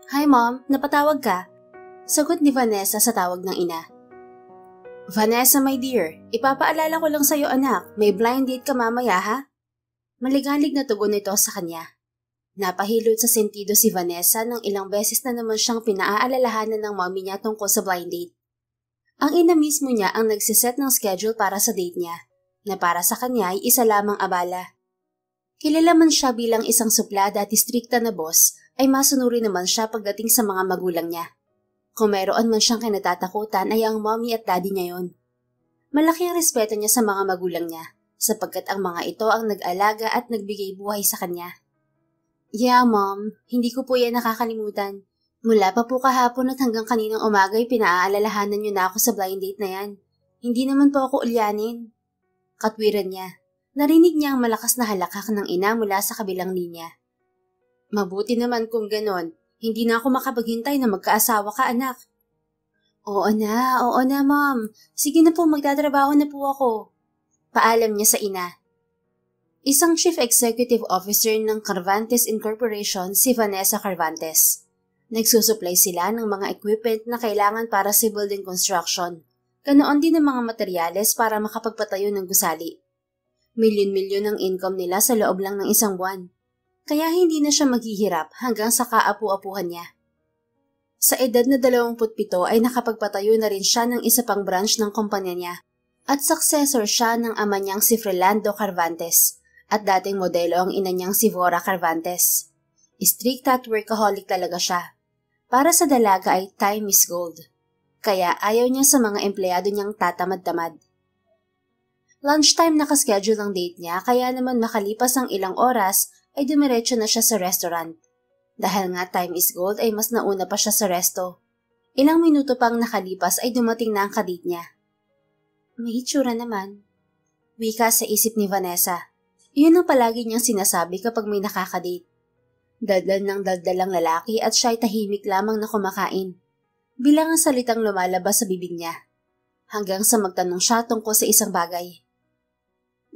Hi Mom, napatawag ka? Sagot ni Vanessa sa tawag ng ina. Vanessa my dear, ipapaalala ko lang sa'yo anak, may blind date ka mamaya ha? Maligalig na tugon nito sa kanya. Napahilot sa sentido si Vanessa nang ilang beses na naman siyang pinaaalalahanan ng mommy niya tungkol sa blind date. Ang ina mismo niya ang nagsiset ng schedule para sa date niya, na para sa kanya ay isa lamang abala. Kilala man siya bilang isang suplada at istrikta na boss, ay masunuri naman siya pagdating sa mga magulang niya. Kung mayroon man siyang kinatatakutan ay ang mommy at daddy niya yon. Malaki ang respeto niya sa mga magulang niya, sapagkat ang mga ito ang nag-alaga at nagbigay buhay sa kanya. Yeah, Mom, hindi ko po yan nakakalimutan. Mula pa po kahapon at hanggang kaninang umaga'y pinaaalalahanan niyo na ako sa blind date na yan. Hindi naman po ako ulyanin. Katwiran niya. Narinig niya ang malakas na halakak ng ina mula sa kabilang linya. Mabuti naman kung ganon. Hindi na ako makapaghintay na magkaasawa ka, anak. Oo na, Mom. Sige na po, magtatrabaho na po ako. Paalam niya sa ina. Isang Chief Executive Officer ng Carvantes Incorporation si Vanessa Carvantes. Nagsusupply sila ng mga equipment na kailangan para sa building construction. Ganoon din ng mga materyales para makapagpatayo ng gusali. Milyon-milyon ang income nila sa loob lang ng isang buwan. Kaya hindi na siya maghihirap hanggang sa kaapu-apuhan niya. Sa edad na 27 ay nakapagpatayo na rin siya ng isa pang branch ng kumpanya niya at successor siya ng ama niyang si Fernando Carvantes at dating modelo ang ina niyang si Vora Carvantes. Stricta at workaholic talaga siya. Para sa dalaga ay time is gold. Kaya ayaw niya sa mga empleyado niyang tatamad-tamad. Lunchtime nakaschedule ang date niya kaya naman makalipas ang ilang oras ay dumiretso na siya sa restaurant. Dahil nga time is gold ay mas nauna pa siya sa resto. Ilang minuto pang nakalipas ay dumating na ang kadate niya. May hitsura naman. Wika sa isip ni Vanessa. Iyon ang palagi niyang sinasabi kapag may nakakadate. Daldal ng daldal ang lalaki at siya'y tahimik lamang na kumakain. Bilang ang salitang lumalabas sa bibig niya. Hanggang sa magtanong siya tungkol sa isang bagay.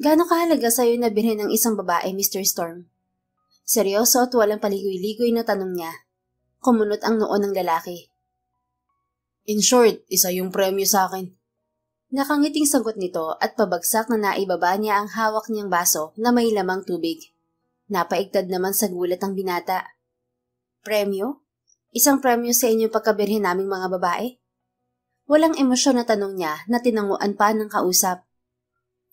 Gaano kahalaga sa'yo na bilhin ng isang babae, Mr. Storm? Seryoso at walang paligoy-ligoy na tanong niya. Kumunot ang noo ng lalaki. In short, isa yung premyo sa akin. Nakangiting sagot nito at pabagsak na naibaba niya ang hawak niyang baso na may lamang tubig. Napaigtad naman sa gulat ang binata. Premyo? Isang premyo sa inyong pagkabirhin naming mga babae? Walang emosyon na tanong niya na tinanguan pa ng kausap.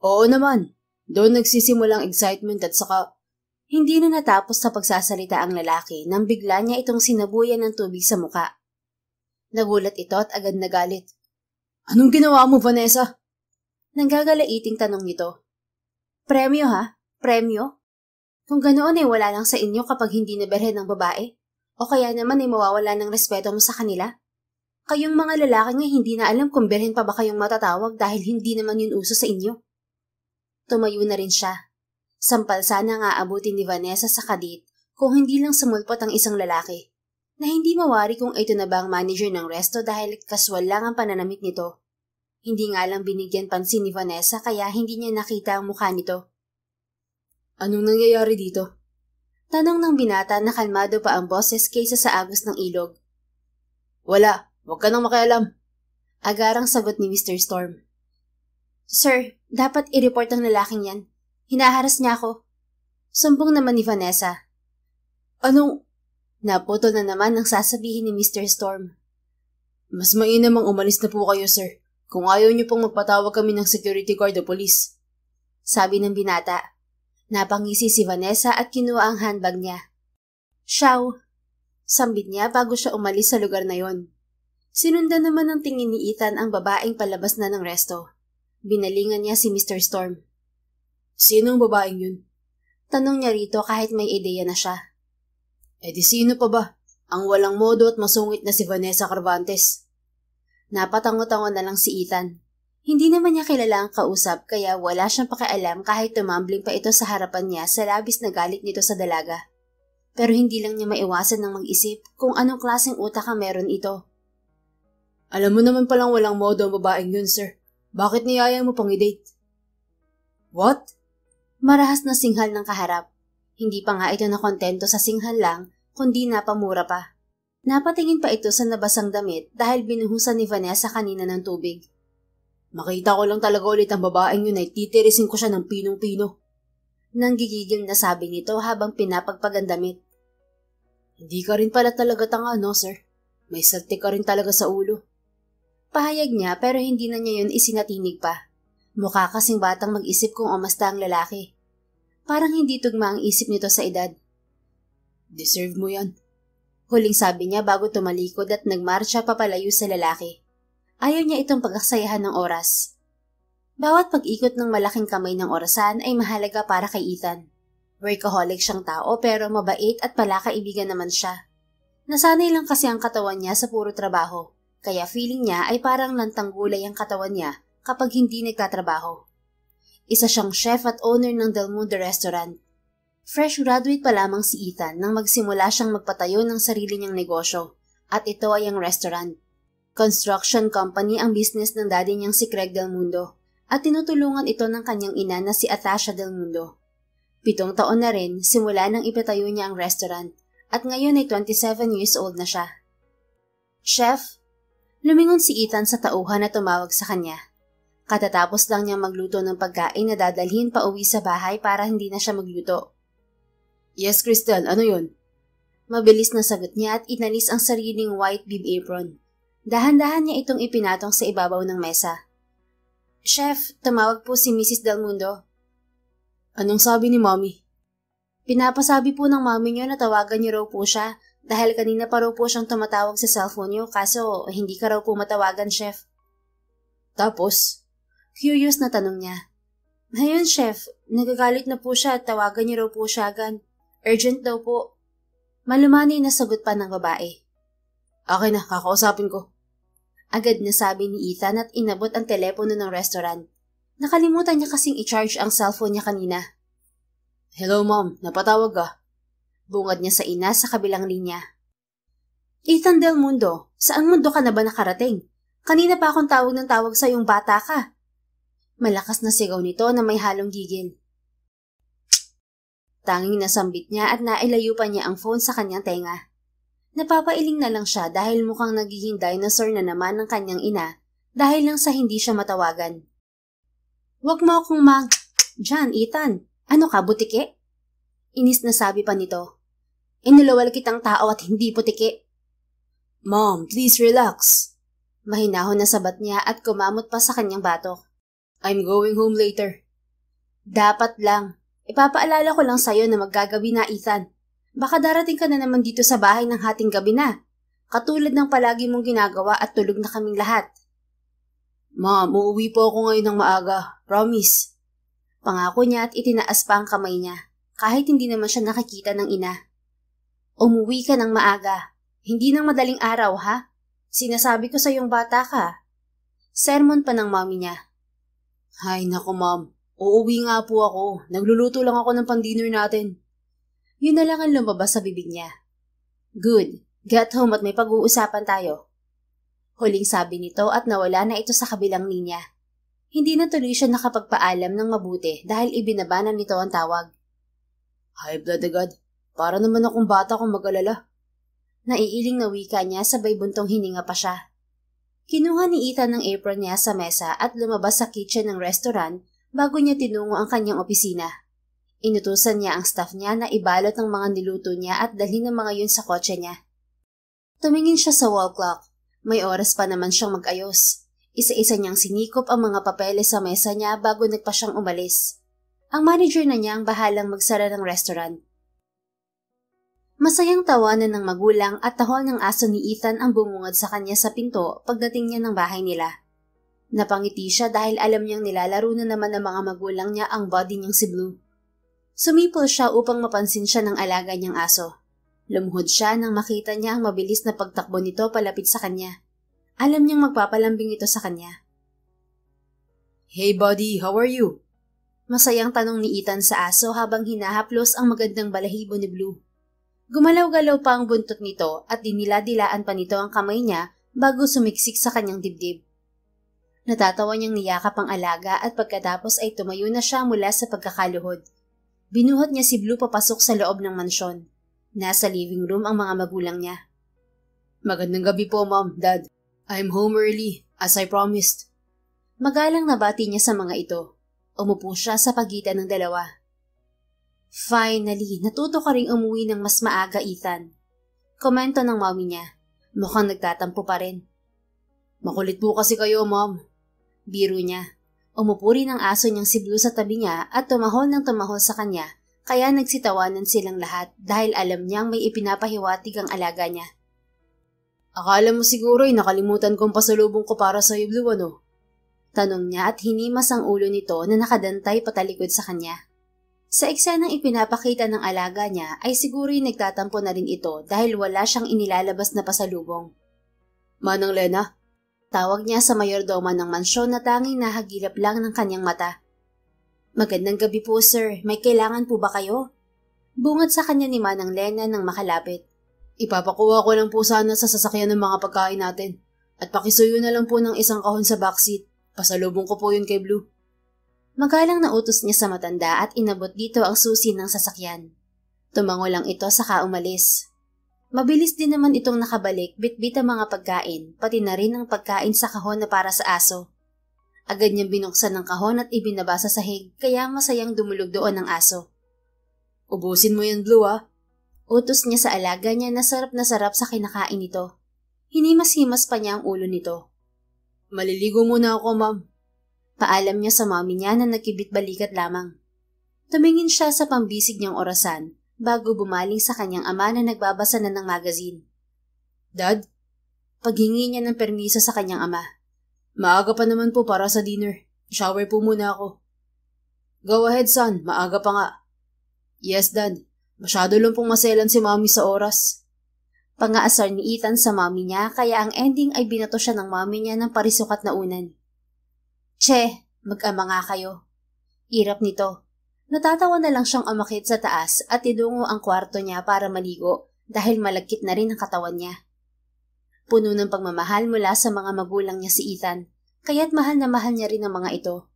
Oo naman. Doon nagsisimulang excitement at saka... Hindi na natapos sa pagsasalita ang lalaki nang bigla niya itong sinabuyan ng tubig sa muka. Nagulat ito at agad nagalit. Anong ginawa mo, Vanessa? Nanggagalaiting tanong nito. Premyo ha? Premyo? Kung ganoon ay wala lang sa inyo kapag hindi naberhen ng babae? O kaya naman ay mawawala ng respeto mo sa kanila? Kayong mga lalaki nga hindi na alam kung berhen pa ba kayong matatawag dahil hindi naman yun uso sa inyo. Tumayo na rin siya. Sampal sana nga abutin ni Vanessa sa kadate kung hindi lang sumulpot ang isang lalaki. Na hindi mawari kung ito na ba ang manager ng resto dahil kaswal lang ang pananamit nito. Hindi nga lang binigyan pansin ni Vanessa kaya hindi niya nakita ang mukha nito. Anong nangyayari dito? Tanong ng binata na kalmado pa ang boses kaysa sa agos ng ilog. Wala, huwag ka nang makialam. Agarang sagot ni Mr. Storm. Sir, dapat i-report ang lalaking yan. Hinaharas niya ako. Sumbong naman ni Vanessa. Anong? Naputol na naman ang sasabihin ni Mr. Storm. Mas mainam ang umalis na po kayo, sir. Kung ayaw niyo pong magpatawag kami ng security guard o police. Sabi ng binata. Napangisi si Vanessa at kinuha ang handbag niya. Siyaw. Sambit niya bago siya umalis sa lugar na yon. Sinundan naman ng tingin ni Ethan ang babaeng palabas na ng resto. Binalingan niya si Mr. Storm. Sino ang babaeng yun? Tanong niya rito kahit may ideya na siya. Eh di sino pa ba? Ang walang modo at masungit na si Vanessa Carvantes. Napatango-tango na lang si Ethan. Hindi naman niya kilala ang kausap kaya wala siyang pakialam kahit tumambling pa ito sa harapan niya sa labis na galit nito sa dalaga. Pero hindi lang niya maiwasan ng mag-isip kung anong klaseng utak ang meron ito. Alam mo naman palang walang modo ang babaeng yun, sir. Bakit niyaya mo pang i-date? What? Marahas na singhal ng kaharap. Hindi pa nga ito nakontento sa singhal lang, kundi napamura pa. Napatingin pa ito sa nabasang damit dahil binuhusan ni Vanessa kanina ng tubig. Makita ko lang talaga ulit ang babaeng yun ay titirisin ko siya ng pinong-pino. Nanggigigil na sabi nito habang pinapagpag ang damit. Hindi ka rin pala talaga tanga, no, sir? May saltik ka rin talaga sa ulo. Pahayag niya pero hindi na niya yun isinatinig pa. Mukha kasing batang mag-isip kung umasta ang lalaki. Parang hindi tugma ang isip nito sa edad. Deserve mo yan. Huling sabi niya bago tumalikod at nagmarcha papalayo sa lalaki. Ayaw niya itong pagkaksayahan ng oras. Bawat pag-ikot ng malaking kamay ng orasan ay mahalaga para kay Ethan. Workaholic siyang tao pero mabait at palakaibigan naman siya. Nasanay lang kasi ang katawan niya sa puro trabaho, kaya feeling niya ay parang lantang gulay ang katawan niya kapag hindi nagtatrabaho. Isa siyang chef at owner ng Del Mundo Restaurant. Fresh graduate pa lamang si Ethan nang magsimula siyang magpatayo ng sarili niyang negosyo, at ito ay ang restaurant. Construction company ang business ng daddy niyang si Craig Del Mundo, at tinutulungan ito ng kanyang ina na si Atasha Del Mundo. 7 taon na rin simula nang ipatayo niya ang restaurant, at ngayon ay 27 years old na siya. Chef, lumingon si Ethan sa tauhan na tumawag sa kanya. Katatapos lang niyang magluto ng pagkain na dadalhin pa uwi sa bahay para hindi na siya magluto. Yes, Crystal, ano yun? Mabilis na sagot niya at inalis ang sariling white bib apron. Dahan-dahan niya itong ipinatong sa ibabaw ng mesa. Chef, tumawag po si Mrs. Del Mundo. Anong sabi ni Mommy? Pinapasabi po ng Mommy niyo na tawagan niyo raw po siya dahil kanina pa raw po siyang tumatawag sa cellphone niyo kaso hindi ka raw po matawagan, Chef. Tapos? Curious na tanong niya. Ngayon, Chef, nagagalit na po siya at tawagan niyo raw po siya agad. Urgent daw po. Malumani na sagot pa ng babae. Okay na, kakausapin ko. Agad na sabi ni Ethan at inabot ang telepono ng restaurant. Nakalimutan niya kasing i-charge ang cellphone niya kanina. Hello, Mom. Napatawag ka? Bungad niya sa ina sa kabilang linya. Ethan Del Mundo, saang mundo ka na ba nakarating? Kanina pa akong tawag ng tawag sa iyong bata ka. Malakas na sigaw nito na may halong gigil. Tanging nasambit niya at nailayo pa niya ang phone sa kanyang tenga. Napapailing na lang siya dahil mukhang nagiging dinosaur na naman ng kanyang ina dahil lang sa hindi siya matawagan. Huwag mo akong Diyan, Ethan. Ano ka, butike? Inis na sabi pa nito. Inilawal kitang tao at hindi butike. Mom, please relax. Mahinahon na sabat niya at kumamot pa sa kanyang batok. I'm going home later. Dapat lang. Ipapaalala ko lang sa'yo na maggagabi na, Ethan. Baka darating ka na naman dito sa bahay ng hating gabi na. Katulad ng palagi mong ginagawa at tulog na kaming lahat. Ma'am, uuwi po ako ngayon ng maaga. Promise. Pangako niya at itinaas pa ang kamay niya, kahit hindi naman siya nakikita ng ina. Umuwi ka ng maaga. Hindi ng madaling araw, ha? Sinasabi ko sa iyong bata ka. Sermon pa ng mommy niya. Hay nako, Ma'am. Uuwi nga po ako. Nagluluto lang ako ng pang-dinner natin. Yun na lang ang lumabas sa bibig niya. Good. Get home at may pag-uusapan tayo. Huling sabi nito at nawala na ito sa kabilang linya. Hindi na tuloy siya nakapagpaalam ng mabuti dahil ibinabanan nito ang tawag. High blood agad. Para naman akong bata kung mag-alala. Naiiling na wika niya sabay buntong hininga pa siya. Kinuha ni Ethan ng apron niya sa mesa at lumabas sa kitchen ng restaurant bago niya tinungo ang kanyang opisina. Inutusan niya ang staff niya na ibalot ang mga niluto niya at dalhin ang mga yun sa kotse niya. Tumingin siya sa wall clock. May oras pa naman siyang mag-ayos. Isa-isa niyang sinikop ang mga papeles sa mesa niya bago nagpa siyang umalis. Ang manager na niya ang bahalang magsara ng restaurant. Masayang tawanan ng magulang at tahol ng aso ni Ethan ang bumungad sa kanya sa pinto pagdating niya ng bahay nila. Napangiti siya dahil alam niyang nilalaro na naman ng mga magulang niya ang body niyang si Blue. Sumipol siya upang mapansin siya ng alaga niyang aso. Lumuhod siya nang makita niya ang mabilis na pagtakbo nito palapit sa kanya. Alam niyang magpapalambing ito sa kanya. Hey buddy, how are you? Masayang tanong ni Ethan sa aso habang hinahaplos ang magandang balahibo ni Blue. Gumalaw-galaw pa ang buntot nito at dinila-dilaan pa nito ang kamay niya bago sumiksik sa kanyang dibdib. Natatawa niyang niyakap ang alaga at pagkatapos ay tumayo na siya mula sa pagkakaluhod. Binuhat niya si Blue papasok sa loob ng mansyon. Nasa living room ang mga magulang niya. Magandang gabi po, Ma'am, Dad. I'm home early, as I promised. Magalang nabati niya sa mga ito. Umupo siya sa pagitan ng dalawa. Finally, natuto ka ring umuwi ng mas maaga, Ethan. Komento ng mommy niya. Mukhang nagtatampo pa rin. Makulit po kasi kayo, Ma'am. Biro niya. Umupo rin ang aso niyang si Blue sa tabi niya at tumahol ng tumahol sa kanya, kaya nagsitawanan silang lahat dahil alam niyang may ipinapahiwatig ang alaga niya. Akala mo siguro ay nakalimutan kong pasalubong ko para sa'yo, Blue, ano? Tanong niya at hinimas ang ulo nito na nakadantay patalikod sa kanya. Sa eksenang ipinapakita ng alaga niya ay siguro'y nagtatampo na rin ito dahil wala siyang inilalabas na pasalubong. Manang Lena? Tawag niya sa mayordoma ng mansyon na tanging nahagilap lang ng kanyang mata. Magandang gabi po, sir. May kailangan po ba kayo? Bungad sa kanya ni Manang Lena nang makalapit. Ipapakuha ko lang po sana sa sasakyan ng mga pagkain natin. At pakisuyo na lang po ng isang kahon sa backseat. Pasalubong ko po yun kay Blue. Magalang na utos niya sa matanda at inabot dito ang susi ng sasakyan. Tumango lang ito saka umalis. Mabilis din naman itong nakabalik, bitbit ang mga pagkain, pati na rin ang pagkain sa kahon na para sa aso. Agad niyang binuksan ng kahon at ibinaba sa sahig, kaya masayang dumulog doon ang aso. Ubusin mo yan, Blue, ha? Utos niya sa alaga niya na sarap sa kinakain nito. Hinimas-himas pa niya ang ulo nito. Maliligo muna ako, Ma'am. Paalam niya sa mommy niya na nagkibit-balikat lamang. Tumingin siya sa pambisig niyang orasan, bago bumaling sa kanyang ama na nagbabasa na ng magazine. Dad? Paghingi niya ng permiso sa kanyang ama. Maaga pa naman po para sa dinner. Shower po muna ako. Go ahead, son. Maaga pa nga. Yes, Dad. Masyado lang pong maselan si Mommy sa oras. Pangaasar ni Ethan sa mommy niya kaya ang ending ay binato siya ng mommy niya ng parisukat na unan. Che, mag-ama nga kayo. Irap nito. Natatawa na lang siyang umakyat sa taas at idungo ang kwarto niya para maligo dahil malagkit na rin ang katawan niya. Puno ng pagmamahal mula sa mga magulang niya si Ethan, kaya't mahal na mahal niya rin ang mga ito.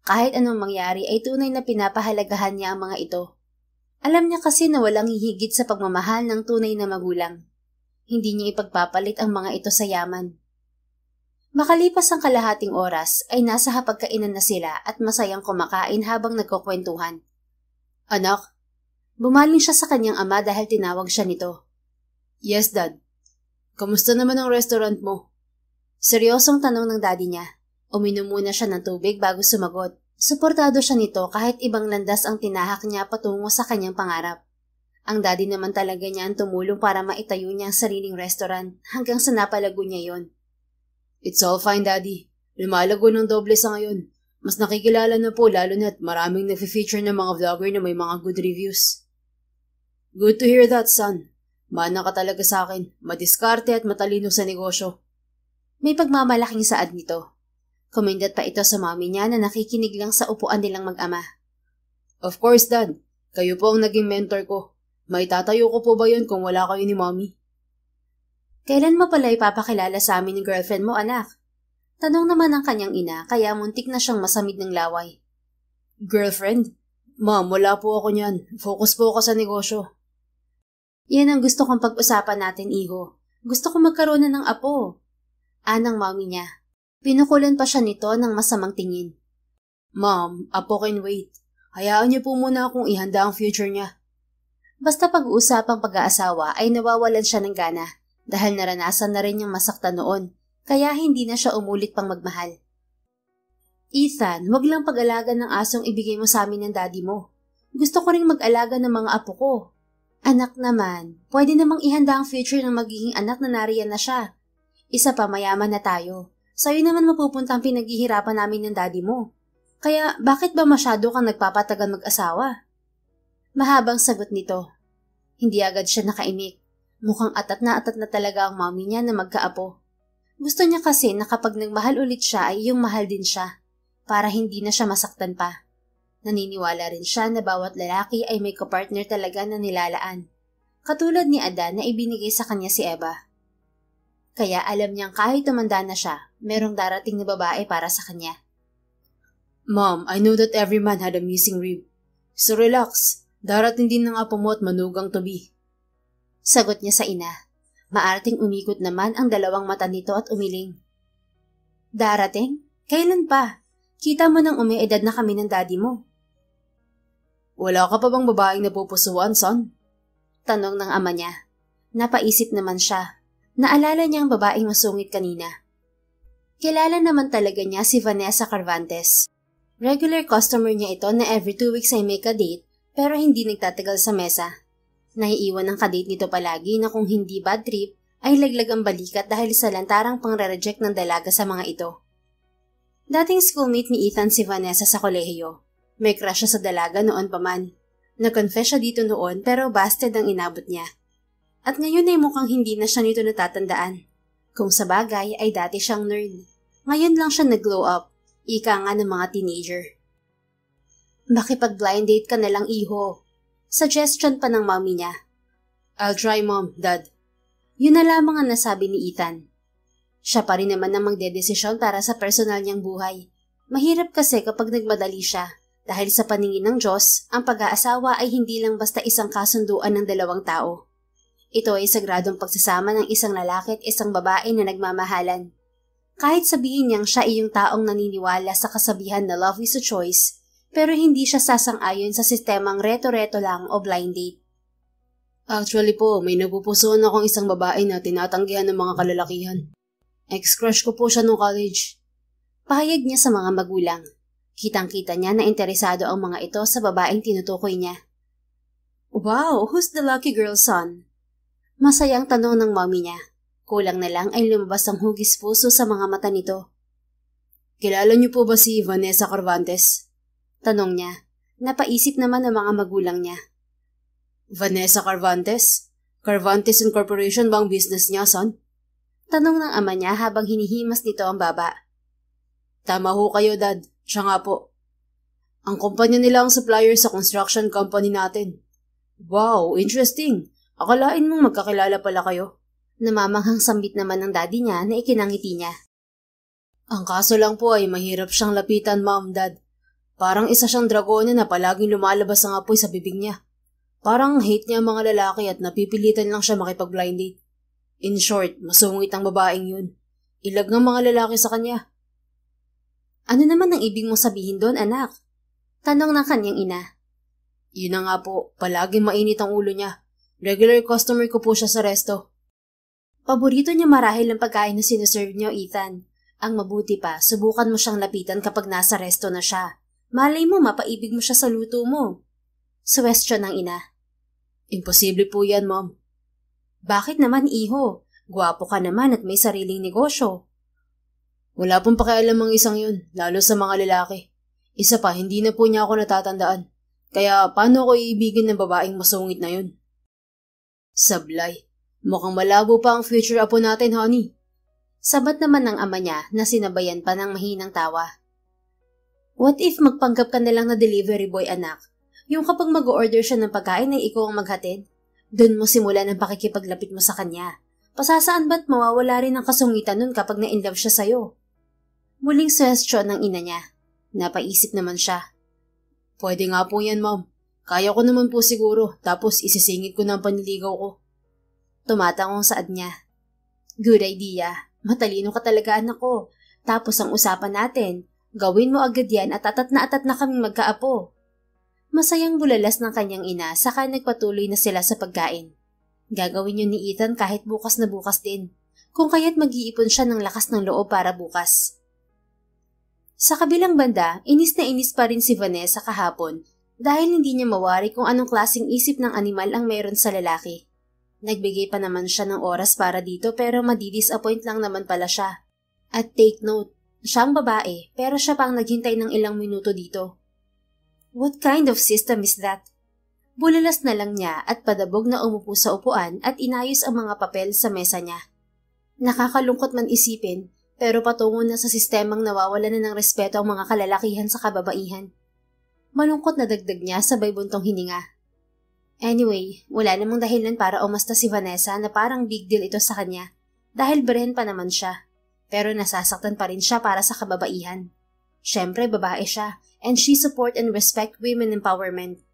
Kahit anong mangyari ay tunay na pinapahalagahan niya ang mga ito. Alam niya kasi na walang hihigit sa pagmamahal ng tunay na magulang. Hindi niya ipagpapalit ang mga ito sa yaman. Makalipas ang kalahating oras ay nasa hapagkainan na sila at masayang kumakain habang nagkukwentuhan. Anak? Bumaling siya sa kanyang ama dahil tinawag siya nito. Yes, Dad. Kamusta naman ang restaurant mo? Seryosong tanong ng daddy niya. Uminom muna siya ng tubig bago sumagot. Suportado siya nito kahit ibang landas ang tinahak niya patungo sa kanyang pangarap. Ang daddy naman talaga niya ang tumulong para maitayo niya ang sariling restaurant hanggang sa napalago niya yon. It's all fine, Daddy. Lumalago ng doble sa ngayon. Mas nakikilala na po lalo na't maraming nag-feature ng mga vlogger na may mga good reviews. Good to hear that, son. Mana ka talaga sa akin. Madiskarte at matalino sa negosyo. May pagmamalaking saad nito. Kumindat pa ito sa mommy niya na nakikinig lang sa upuan nilang mag-ama. Of course, Dad. Kayo po ang naging mentor ko. May tatayo ko po ba yun kung wala kayo ni Mommy? Kailan mo pala ipapakilala sa amin ng girlfriend mo, anak? Tanong naman ng kanyang ina kaya muntik na siyang masamid ng laway. Girlfriend? Ma'am, wala po ako niyan. Focus po ako sa negosyo. Yan ang gusto kong pag-usapan natin, iho. Gusto kong magkaroon na ng apo. Anang mommy niya. Pinukulan pa siya nito ng masamang tingin. Ma'am, apo can wait. Hayaan niyo po muna akong ihanda ang future niya. Basta pag-uusapang pag-aasawa ay nawawalan siya ng gana. Dahil naranasan na rin niyang masaktan noon, kaya hindi na siya umulit pang magmahal. Ethan, wag lang pag-alaga ng asong ibigay mo sa amin ng daddy mo. Gusto ko ring mag-alaga ng mga apo ko. Anak naman, pwede namang ihanda ang future ng magiging anak na nariyan na siya. Isa pa, mayaman na tayo. Sa'yo naman mapupunta ang pinaghihirapan namin ng daddy mo. Kaya bakit ba masyado kang nagpapatagal mag-asawa? Mahabang sagot nito. Hindi agad siya nakaimik. Mukhang atat na talaga ang mommy niya na magkaapo. Gusto niya kasi na kapag nagmahal ulit siya ay yung mahal din siya, para hindi na siya masaktan pa. Naniniwala rin siya na bawat lalaki ay may kapartner talaga na nilalaan, katulad ni Adan na ibinigay sa kanya si Eva. Kaya alam niyang kahit tumanda na siya, merong darating na babae para sa kanya. Mom, I know that every man had a missing rib. So relax, darating din ng apo mo at manugang to be. Sagot niya sa ina. Maarting umikot naman ang dalawang mata nito at umiling. Darating? Kailan pa? Kita mo nang umiedad na kami ng daddy mo. Wala ka pa bang babaeng napupusuan, son? Tanong ng ama niya. Napaisip naman siya. Naalala niya ang babaeng masungit kanina. Kilala naman talaga niya si Vanessa Cervantes. Regular customer niya ito na every 2 weeks ay may kadate pero hindi nagtatagal sa mesa. Naiiwan ang kadate nito palagi na kung hindi bad trip ay laglag ang balikat dahil sa lantarang pang-reject ng dalaga sa mga ito. Dating schoolmate ni Ethan si Vanessa sa kolehiyo. May crush siya sa dalaga noon pa man. Nag-confess siya dito noon pero busted ang inabot niya. At ngayon ay mukhang hindi na siya nito natatandaan. Kung sa bagay ay dati siyang nerd. Ngayon lang siya nag-glow up. Ika nga ng mga teenager. Makipag-blind date ka na lang, iho. Suggestion pa ng mommy niya. I'll try, Mom, Dad. Yun na lamang ang nasabi ni Ethan. Siya pa rin naman ang magdedesisyon para sa personal niyang buhay. Mahirap kasi kapag nagmadali siya. Dahil sa paningin ng Diyos, ang pag-aasawa ay hindi lang basta isang kasunduan ng dalawang tao. Ito ay sagradong pagsasama ng isang lalaki at isang babae na nagmamahalan. Kahit sabihin niyang siya ay yung taong naniniwala sa kasabihan na love is a choice, pero hindi siya sasang-ayon sa sistemang reto-reto lang o blind date. Actually po, may napupusuan akong isang babae na tinatanggihan ng mga kalalakihan. Ex-crush ko po siya nung college. Pahayag niya sa mga magulang. Kitang-kita niya na interesado ang mga ito sa babaeng tinutukoy niya. Wow, who's the lucky girl, son? Masayang tanong ng mommy niya. Kulang na lang ay lumabas ang hugis puso sa mga mata nito. Kilala niyo po ba si Vanessa Cervantes? Tanong niya. Napaisip naman ang mga magulang niya. Vanessa Cervantes? Cervantes Incorporation ba ang business niya, son? Tanong ng ama niya habang hinihimas nito ang baba. Tama ho kayo, Dad. Siya nga po. Ang kumpanya nila ang supplier sa construction company natin. Wow, interesting. Akalain mong magkakilala pala kayo. Namamanghang sambit naman ng daddy niya na ikinangiti niya. Ang kaso lang po ay mahirap siyang lapitan, Mom, Dad. Parang isa siyang dragona na palaging lumalabas ang apoy sa bibig niya. Parang hate niya ang mga lalaki at napipilitan lang siya makipag-blind date. In short, masungit ang babaeng yun. Ilag ng mga lalaki sa kanya. Ano naman ang ibig mong sabihin doon, anak? Tanong ng kanyang ina. Yun na nga po, palaging mainit ang ulo niya. Regular customer ko po siya sa resto. Paborito niya marahil ang pagkain na sinuserve niyo, Ethan. Ang mabuti pa, subukan mo siyang lapitan kapag nasa resto na siya. Malay mo, mapaibig mo siya sa luto mo. Suwestyon ng ina. Imposible po yan, Mom. Bakit naman, iho? Gwapo ka naman at may sariling negosyo. Wala pong pakialam ang isang yun, lalo sa mga lalaki. Isa pa, hindi na po niya ako natatandaan. Kaya paano ko iibigin ng babaeng masungit na yun? Sablay. Mukhang malabo pa ang future apo natin, honey. Sabat naman ng ama niya na sinabayan pa ng mahinang tawa. What if magpanggap ka na lang na delivery boy, anak? Yung kapag mag-order siya ng pagkain ay ikaw ang maghatid? Doon mo simulan ang pakikipaglapit mo sa kanya. Pasasaan ba't mawawala rin ang kasungitan nun kapag na-inlove siya sa'yo? Muling suwestyon ng ina niya. Napaisip naman siya. Pwede nga po yan, Mom. Kaya ko naman po siguro, tapos isisingit ko ng panliligaw ko. Tumatangong saad niya. Good idea. Matalino ka talaga, anak ko. Tapos ang usapan natin, gawin mo agad yan at atat na kaming magkaapo. Masayang bulalas ng kanyang ina saka nagpatuloy na sila sa pagkain. Gagawin yun ni Ethan kahit bukas na bukas din. Kung kaya't mag-iipon siya ng lakas ng loob para bukas. Sa kabilang banda, inis na inis pa rin si Vanessa kahapon dahil hindi niya mawari kung anong klaseng isip ng animal ang meron sa lalaki. Nagbigay pa naman siya ng oras para dito pero madidisappoint lang naman pala siya. At take note, siyang babae pero siya pang naghintay ng ilang minuto dito. What kind of system is that? Bulalas na lang niya at padabog na umupo sa upuan at inayos ang mga papel sa mesa niya. Nakakalungkot man isipin pero patungo na sa sistemang nawawala na ng respeto ang mga kalalakihan sa kababaihan. Malungkot na dagdag niya sabay buntong hininga. Anyway, wala namang dahilan para umasta si Vanessa na parang big deal ito sa kanya dahil brehen pa naman siya. Pero nasasaktan pa rin siya para sa kababaihan. Siyempre, babae siya and she support and respect women empowerment.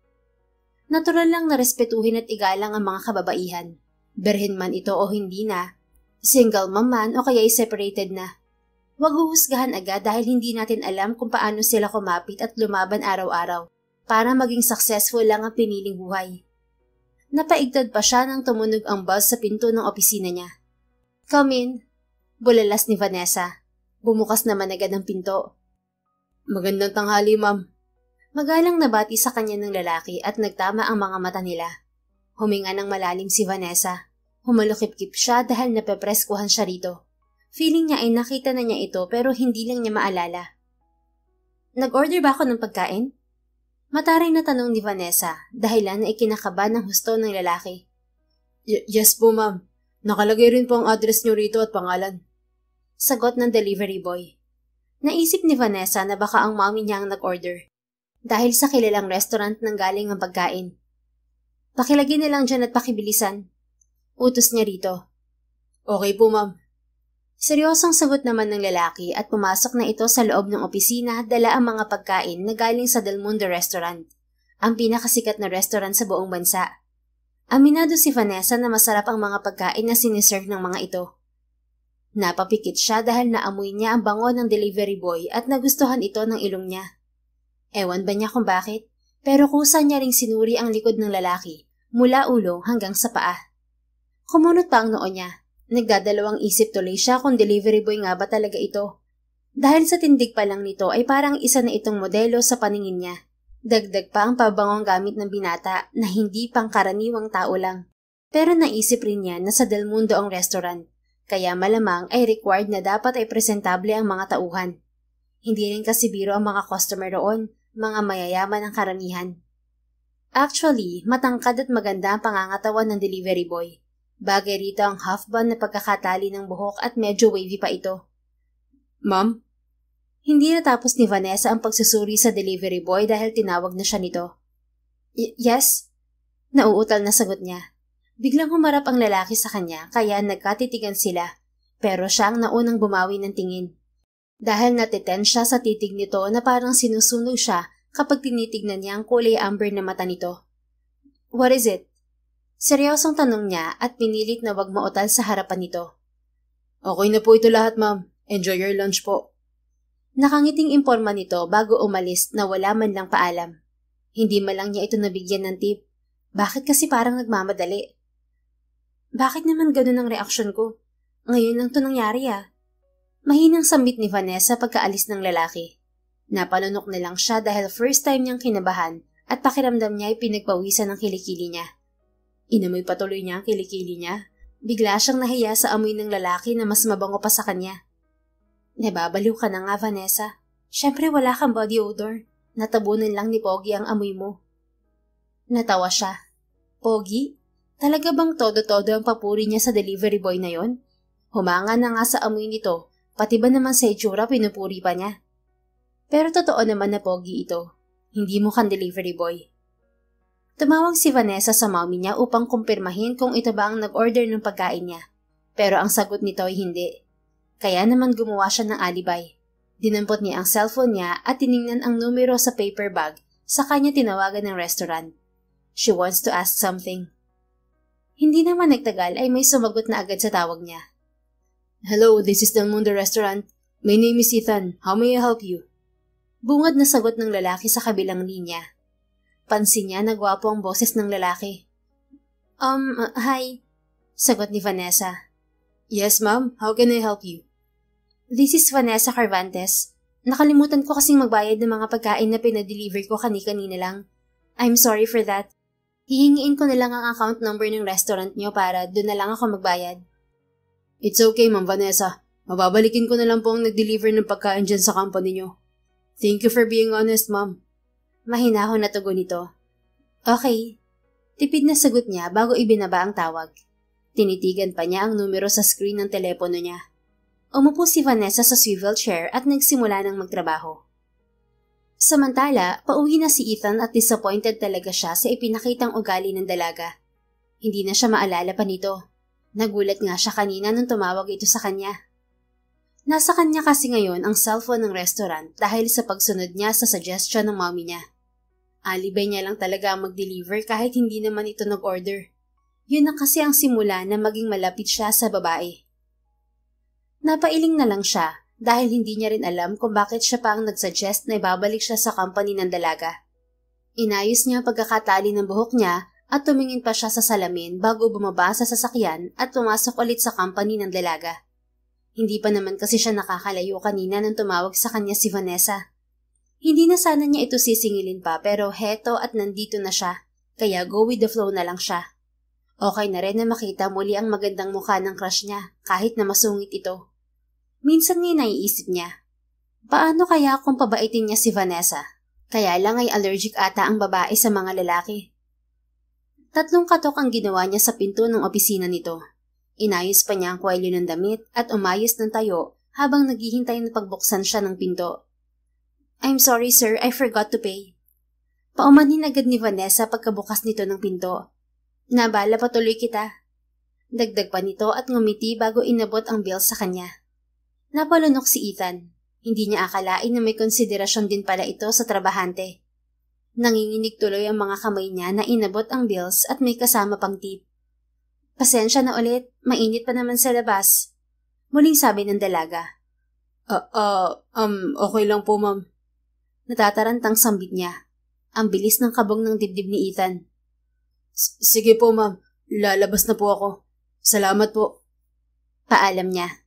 Natural lang na respetuhin at igalang ang mga kababaihan. Berhen man ito o hindi na, single mom man o kaya'y separated na. Huwag huhusgahan agad dahil hindi natin alam kung paano sila kumapit at lumaban araw-araw para maging successful lang ang piniling buhay. Napaigtad pa siya nang tumunog ang buzz sa pinto ng opisina niya. Come in, bulalas ni Vanessa. Bumukas naman agad ang pinto. Magandang tanghali, ma'am. Magalang nabati sa kanya ng lalaki at nagtama ang mga mata nila. Huminga ng malalim si Vanessa. Humalukip-kip siya dahil napepreskuhan siya rito. Feeling niya ay nakita na niya ito pero hindi lang niya maalala. Nag-order ba ako ng pagkain? Mataray na tanong ni Vanessa dahilan na ikinakaba ng husto ng lalaki. Yes po, ma'am. Nakalagay rin po ang address niyo rito at pangalan. Sagot ng delivery boy. Naisip ni Vanessa na baka ang mommy niya ang nag-order. Dahil sa kilalang restaurant nang galing ang pagkain. Pakilagay na lang dyan at pakibilisan. Utos niya rito. Okay po, ma'am. Seryosong sagot naman ng lalaki at pumasok na ito sa loob ng opisina at dala ang mga pagkain na galing sa Del Mundo Restaurant, ang pinakasikat na restaurant sa buong bansa. Aminado si Vanessa na masarap ang mga pagkain na siniserve ng mga ito. Napapikit siya dahil naamoy niya ang bango ng delivery boy at nagustuhan ito ng ilong niya. Ewan ba niya kung bakit, pero kusa niya ring sinuri ang likod ng lalaki, mula ulo hanggang sa paa. Kumunot pa ang noo niya. Nagdadalawang isip tuloy siya kung delivery boy nga ba talaga ito. Dahil sa tindig pa lang nito ay parang isa na itong modelo sa paningin niya. Dagdag pa ang pabangong gamit ng binata na hindi pangkaraniwang tao lang. Pero naisip rin niya na sa Del Mundo ang restaurant, kaya malamang ay required na dapat ay presentable ang mga tauhan. Hindi rin kasi biro ang mga customer roon, mga mayayaman ang karamihan. Actually, matangkad at maganda ang pangangatawan ng delivery boy. Bagay rito ang half bun na pagkakatali ng buhok at medyo wavy pa ito. Ma'am? Hindi natapos ni Vanessa ang pagsusuri sa delivery boy dahil tinawag na siya nito. Yes? Nauutal na sagot niya. Biglang humarap ang lalaki sa kanya kaya nagkatitigan sila, pero siya ang naunang bumawi ng tingin. Dahil natiten siya sa titig nito na parang sinusunog siya kapag tinitignan niya ang kulay amber na mata nito. What is it? Seryosong tanong niya at pinilit na wag mautal sa harapan nito. Okay na po ito lahat, ma'am. Enjoy your lunch po. Nakangiting imporma nito bago umalis na wala man lang paalam. Hindi man lang niya ito nabigyan ng tip. Bakit kasi parang nagmamadali? Bakit naman ganun ang reaksyon ko? Ngayon lang ito nangyari ah. Mahinang sambit ni Vanessa pagkaalis ng lalaki. Napalunok na lang siya dahil first time niyang kinabahan at pakiramdam niya ay pinagpawisan ng kilikili niya. Inamoy patuloy niya ang kilikili niya. Bigla siyang nahiya sa amoy ng lalaki na mas mabango pa sa kanya. Nababaliw ka na nga, Vanessa. Siyempre wala kang body odor. Natabunan lang ni Pogi ang amoy mo. Natawa siya. Pogi? Talaga bang todo-todo ang papuri niya sa delivery boy na yon? Humanga na nga sa amoy nito. Pati ba naman sa itsura pinupuri pa niya? Pero totoo naman na Pogi ito. Hindi mo kang delivery boy. Tumawag si Vanessa sa mommy niya upang kumpirmahin kung ito ba ang nag-order ng pagkain niya. Pero ang sagot nito ay hindi. Kaya naman gumawa siya ng alibay. Dinampot niya ang cellphone niya at tiningnan ang numero sa paper bag sa kanya tinawagan ng restaurant. She wants to ask something. Hindi naman nagtagal ay may sumagot na agad sa tawag niya. Hello, this is Del Mundo Restaurant. My name is Ethan. How may I help you? Bungad na sagot ng lalaki sa kabilang linya. Pansin niya na gwapo ang boses ng lalaki. Hi. Sagot ni Vanessa. Yes, ma'am. How can I help you? This is Vanessa Carvantes. Nakalimutan ko kasing magbayad ng mga pagkain na pinadeliver ko kanina lang. I'm sorry for that. Hihingiin ko na lang ang account number ng restaurant niyo para doon na lang ako magbayad. It's okay, Ma'am Vanessa. Mababalikin ko na lang po ang nag-deliver ng pagkain dyan sa company niyo. Thank you for being honest, ma'am. Mahinahon na tugon nito. Okay. Tipid na sagot niya bago ibinaba ang tawag. Tinitigan pa niya ang numero sa screen ng telepono niya. Umupo si Vanessa sa swivel chair at nagsimula ng magtrabaho. Samantala, pauwi na si Ethan at disappointed talaga siya sa ipinakitang ugali ng dalaga. Hindi na siya maalala pa nito. Nagulat nga siya kanina nung tumawag ito sa kanya. Nasa kanya kasi ngayon ang cellphone ng restaurant dahil sa pagsunod niya sa suggestion ng mommy niya. Alibay niya lang talaga ang mag-deliver kahit hindi naman ito nag-order. Yun na kasi ang simula na maging malapit siya sa babae. Napailing na lang siya dahil hindi niya rin alam kung bakit siya pa ang nagsuggest na ibabalik siya sa company ng dalaga. Inayos niya ang pagkakatali ng buhok niya at tumingin pa siya sa salamin bago bumaba sa sasakyan at pumasok ulit sa company ng dalaga. Hindi pa naman kasi siya nakakalayo kanina nang tumawag sa kanya si Vanessa. Hindi na sana niya ito sisingilin pa pero heto at nandito na siya, kaya go with the flow na lang siya. Okay na rin na makita muli ang magandang mukha ng crush niya kahit na masungit ito. Minsan niya naiisip niya, paano kaya kung pabaitin niya si Vanessa? Kaya lang ay allergic ata ang babae sa mga lalaki. 3 katok ang ginawa niya sa pinto ng opisina nito. Inayos pa niya ang kwelyo ng damit at umayos ng tayo habang naghihintay na pagbuksan siya ng pinto. I'm sorry sir, I forgot to pay. Paumanhin agad ni Vanessa pagkabukas nito ng pinto. Nabala patuloy kita. Dagdag pa nito at ngumiti bago inabot ang bill sa kanya. Napalunok si Ethan. Hindi niya akalain na may konsiderasyon din pala ito sa trabahante. Nanginginig tuloy ang mga kamay niya na inabot ang bills at may kasama pang tip. Pasensya na ulit, mainit pa naman sa labas. Muling sabi ng dalaga. Okay lang po ma'am. Natatarantang sambit niya. Ang bilis ng kabog ng dibdib ni Ethan. Sige po ma'am, lalabas na po ako. Salamat po. Paalam niya.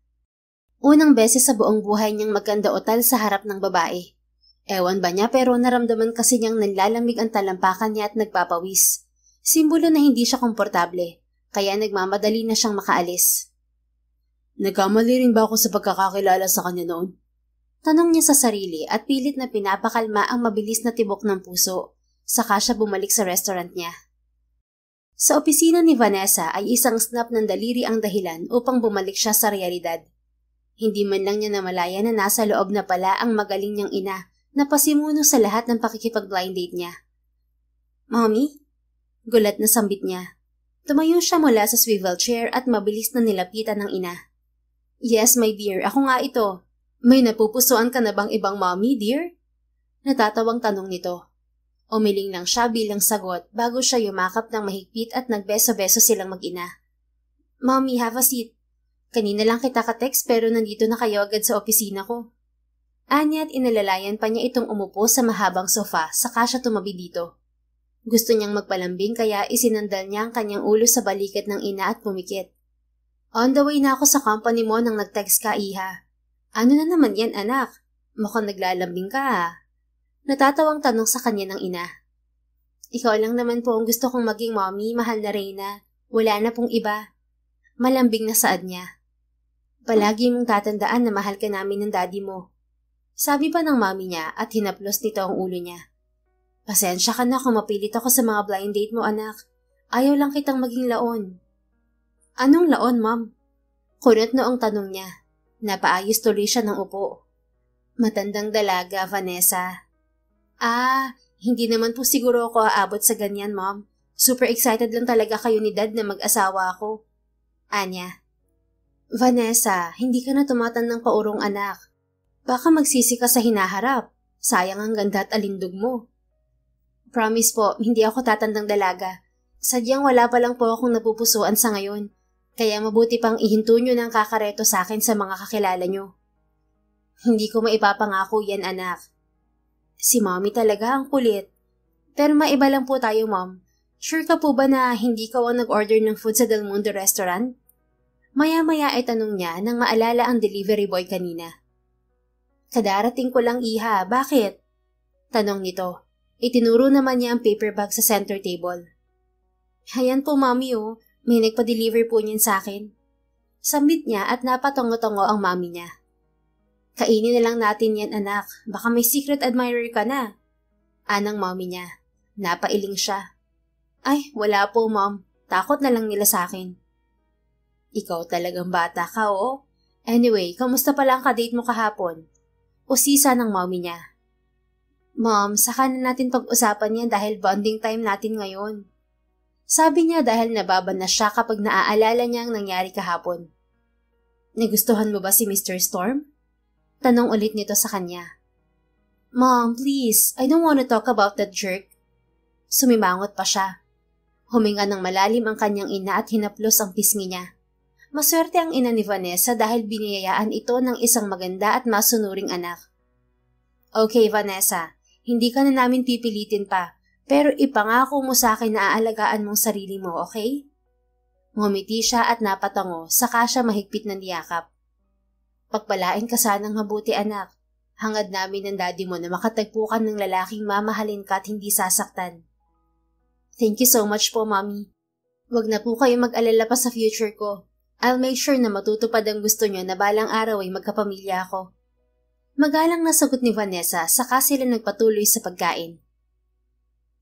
Unang beses sa buong buhay niyang magkandautal sa harap ng babae. Ewan ba niya pero naramdaman kasi niyang nanlalamig ang talampakan niya at nagpapawis. Simbolo na hindi siya komportable, kaya nagmamadali na siyang makaalis. Nagkamali rin ba ako sa pagkakakilala sa kanya noon? Tanong niya sa sarili at pilit na pinapakalma ang mabilis na tibok ng puso, saka siya bumalik sa restaurant niya. Sa opisina ni Vanessa ay isang snap ng daliri ang dahilan upang bumalik siya sa realidad. Hindi man lang niya namalaya na nasa loob na pala ang magaling niyang ina na pasimuno sa lahat ng pakikipag-blind date niya. Mommy? Gulat na sambit niya. Tumayo siya mula sa swivel chair at mabilis na nilapitan ng ina. Yes, my dear, ako nga ito. May napupusuan ka na bang ibang mommy, dear? Natatawang tanong nito. Umiling lang siya bilang sagot bago siya yumakap ng mahigpit at nagbeso-beso silang mag-ina. Mommy, have a seat. Kanina lang kita ka-text pero nandito na kayo agad sa opisina ko. Anya at inalalayan pa niya itong umupo sa mahabang sofa saka siya tumabi dito. Gusto niyang magpalambing kaya isinandal niya ang kanyang ulo sa balikat ng ina at pumikit. On the way na ako sa company mo nang nag-text ka, Iha. Ano na naman yan, anak? Mukhang naglalambing ka, ha? Natatawang tanong sa kanya ng ina. Ikaw lang naman po ang gusto kong maging mommy, mahal na Reyna. Wala na pong iba. Malambing na saad niya. Palagi mong tatandaan na mahal ka namin ng daddy mo. Sabi pa ng mami niya at hinaplos nito ang ulo niya. Pasensya ka na kung mapilit ako sa mga blind date mo, anak. Ayaw lang kitang maging laon. Anong laon, ma'am? Kunot noong tanong niya. Napaayos tuloy siya ng upo. Matandang dalaga, Vanessa. Hindi naman po siguro ako aabot sa ganyan, ma'am. Super excited lang talaga kayo ni dad na mag-asawa ako. Anya. Vanessa, hindi ka na tumatandang paurong anak. Baka magsisi ka sa hinaharap. Sayang ang ganda at alindog mo. Promise po, hindi ako tatandang dalaga. Sadyang wala pa lang po akong napupusuan sa ngayon. Kaya mabuti pang ihinto nyo ng kakareto sa akin sa mga kakilala nyo. Hindi ko maipapangako yan, anak. Si mommy talaga ang kulit. Pero maiba lang po tayo, mom. Sure ka po ba na hindi ka ang nag-order ng food sa Del Mundo restaurant? Maya-maya ay tanong niya nang maalala ang delivery boy kanina. Kadarating ko lang, Iha. Bakit? Tanong nito. Itinuro naman niya ang paper bag sa center table. Hayan po, mami, oh. May nagpa-deliver po niyan sa akin. Sambit niya at napatongo-tongo ang mami niya. Kainin na lang natin yan, anak. Baka may secret admirer ka na. Anang mami niya. Napailing siya. Ay, wala po, mom. Takot na lang nila sa akin. Ikaw talagang bata ka, oh. Anyway, kamusta pala ang kadate mo kahapon? Usisa ng mommy niya. Mom, saka na natin pag-usapan yan dahil bonding time natin ngayon. Sabi niya dahil nababan na siya kapag naaalala niya ang nangyari kahapon. Nagustuhan mo ba si Mr. Storm? Tanong ulit nito sa kanya. Mom, please, I don't want to talk about that jerk. Sumimangot pa siya. Huminga ng malalim ang kanyang ina at hinaplos ang pisngi niya. Maswerte ang ina ni Vanessa dahil biniyayaan ito ng isang maganda at masunuring anak. Okay, Vanessa, hindi ka na namin pipilitin pa, pero ipangako mo sa akin na aalagaan mong sarili mo, okay? Ngumiti siya at napatango, saka siya mahigpit na niyakap. Pagpalain ka sanang mabuti, anak. Hangad namin ng daddy mo na makatagpo ka ng lalaking mamahalin ka at hindi sasaktan. Thank you so much po, Mommy. Wag na po kayo mag-alala pa sa future ko. I'll make sure na matutupad ang gusto niyo na balang araw ay magkapamilya ako. Magalang na sagot ni Vanessa, saka sila nagpatuloy sa pagkain.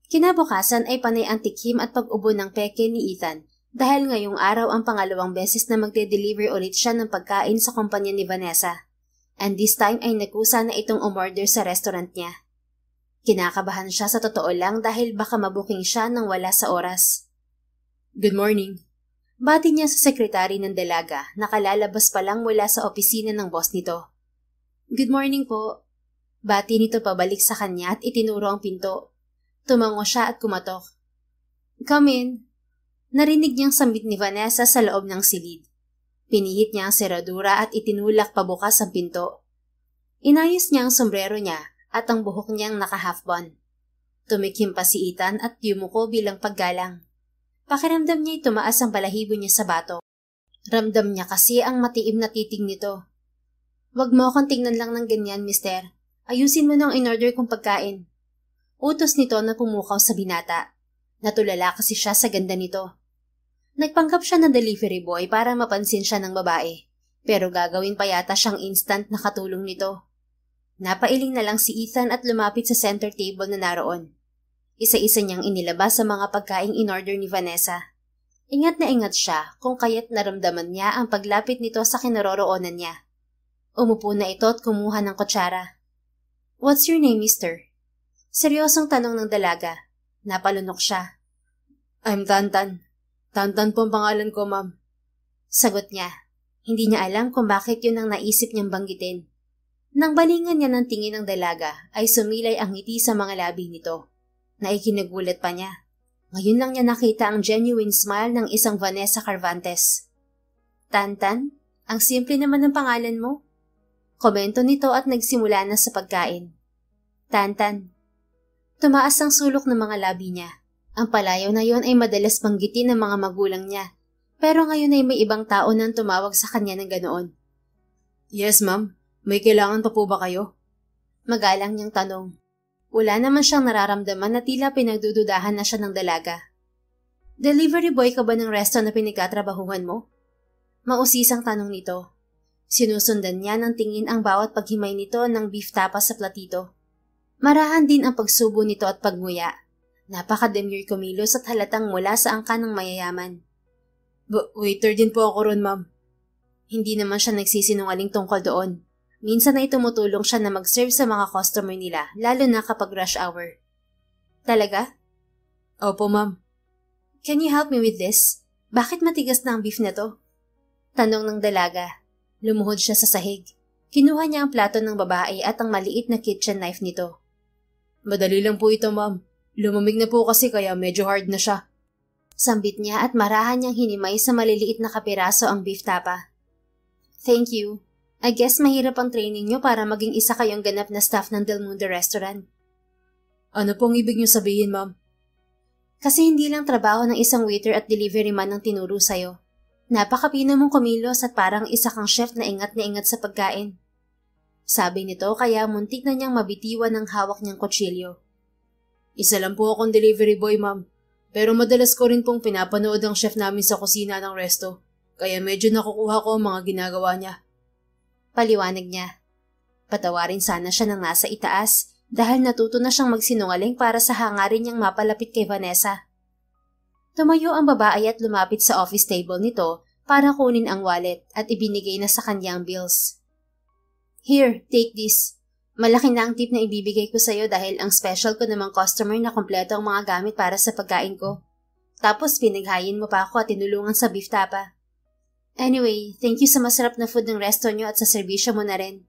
Kinabukasan ay panay ang tikim at pag-ubo ng peke ni Ethan dahil ngayong araw ang pangalawang beses na magde-deliver ulit siya ng pagkain sa kumpanya ni Vanessa. And this time ay nakusa na itong umorder sa restaurant niya. Kinakabahan siya sa totoo lang dahil baka mabuking siya nang wala sa oras. Good morning. Bati niya sa sekretary ng dalaga na kalalabas pa lang mula sa opisina ng boss nito. Good morning po. Bati nito pabalik sa kanya at itinuro ang pinto. Tumango siya at kumatok. Come in. Narinig niyang sambit ni Vanessa sa loob ng silid. Pinihit niya ang seradura at itinulak pabukas ang pinto. Inayos niya ang sombrero niya at ang buhok niyang naka-half-bun. Tumikim pa si Ethan at yumuko bilang paggalang. Pakiramdam niya tumaas ang balahibo niya sa bato. Ramdam niya kasi ang matiim na titig nito. Wag mo akong tingnan lang ng ganyan, mister. Ayusin mo nang in-order kong pagkain. Utos nito na pumukaw sa binata. Natulala kasi siya sa ganda nito. Nagpanggap siya ng delivery boy para mapansin siya ng babae. Pero gagawin pa yata siyang instant na katulong nito. Napailing na lang si Ethan at lumapit sa center table na naroon. Isa-isa niyang inilabas sa mga pagkaing in-order ni Vanessa. Ingat na ingat siya kung kaya't naramdaman niya ang paglapit nito sa kinaroroonan niya. Umupo na ito at kumuha ng kutsara. What's your name, mister? Seryosong tanong ng dalaga. Napalunok siya. I'm Tantan. Tantan po ang pangalan ko, ma'am. Sagot niya. Hindi niya alam kung bakit yun ang naisip niyang banggitin. Nang balingan niya ng tingin ng dalaga, ay sumilay ang ngiti sa mga labi nito. Naikinagulat pa niya. Ngayon lang niya nakita ang genuine smile ng isang Vanessa Carvantes. Tantan, ang simple naman ng pangalan mo. Komento nito at nagsimula na sa pagkain. Tantan. Tumaas ang sulok ng mga labi niya. Ang palayaw na yon ay madalas banggitin ng mga magulang niya. Pero ngayon ay may ibang tao nang tumawag sa kanya ng ganoon. Yes, ma'am. May kailangan pa po ba kayo? Magalang niyang tanong. Wala naman siyang nararamdaman na tila pinagdududahan na siya ng dalaga. Delivery boy ka ba ng resto na pinagkatrabahuhan mo? Mausisang tanong nito. Sinusundan niya ng tingin ang bawat paghimay nito ng beef tapas sa platito. Marahan din ang pagsubo nito at pagmuya. Napaka-demure kumilos at halatang mula sa angka ng mayayaman. Waiter din po ako ron, ma'am. Hindi naman siya nagsisinungaling tungkol doon. Minsan ay tumutulong siya na mag-serve sa mga customer nila, lalo na kapag rush hour. Talaga? Opo, ma'am. Can you help me with this? Bakit matigas na ang beef na to? Tanong ng dalaga. Lumuhod siya sa sahig. Kinuha niya ang plato ng babae at ang maliit na kitchen knife nito. Madali lang po ito, ma'am. Lumamig na po kasi kaya medyo hard na siya. Sambit niya at marahan niyang hinimay sa maliliit na kapiraso ang beef tapa. Thank you. I guess mahirap ang training niyo para maging isa kayong ganap na staff ng Del Mundo Restaurant. Ano pong ibig niyo sabihin, ma'am? Kasi hindi lang trabaho ng isang waiter at delivery man ang tinuro sa'yo. Napakapino mong kumilos at parang isa kang chef na ingat sa pagkain. Sabi nito kaya muntik na niyang mabitiwan ng hawak niyang kutsilyo. Isa lang po akong delivery boy, ma'am. Pero madalas ko rin pong pinapanood ang chef namin sa kusina ng resto. Kaya medyo nakukuha ko ang mga ginagawa niya. Paliwanag niya. Patawarin sana siya ng nasa itaas dahil natuto na siyang magsinungaling para sa hangarin niyang mapalapit kay Vanessa. Tumayo ang babae at lumapit sa office table nito para kunin ang wallet at ibinigay na sa kanyang bills. Here, take this. Malaki na ang tip na ibibigay ko sa'yo dahil ang special ko namang customer na kompleto ang mga gamit para sa pagkain ko. Tapos pinaghayin mo pa ako at tinulungan sa beef tapa. Anyway, thank you sa masarap na food ng resto nyo at sa serbisyo mo na rin.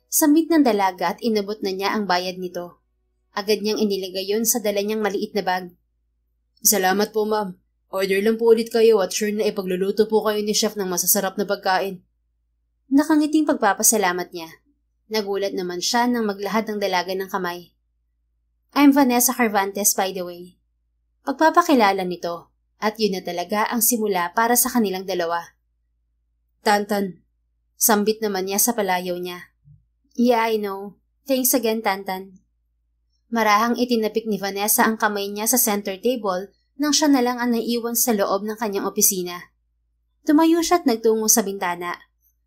Sambit ng dalaga at inabot na niya ang bayad nito. Agad niyang inilagay yon sa dala niyang maliit na bag. Salamat po, ma'am. Order lang po ulit kayo at sure na ipagluluto po kayo ni chef ng masasarap na pagkain. Nakangiting pagpapasalamat niya. Nagulat naman siya nang maglahad ng dalaga ng kamay. I'm Vanessa Cervantes, by the way. Pagpapakilala nito, at yun na talaga ang simula para sa kanilang dalawa. Tantan. Sambit naman niya sa palayaw niya. Yeah, I know. Thanks again, Tantan. Marahang itinapik ni Vanessa ang kamay niya sa center table nang siya na lang ang naiwan sa loob ng kanyang opisina. Tumayo siya at nagtungo sa bintana.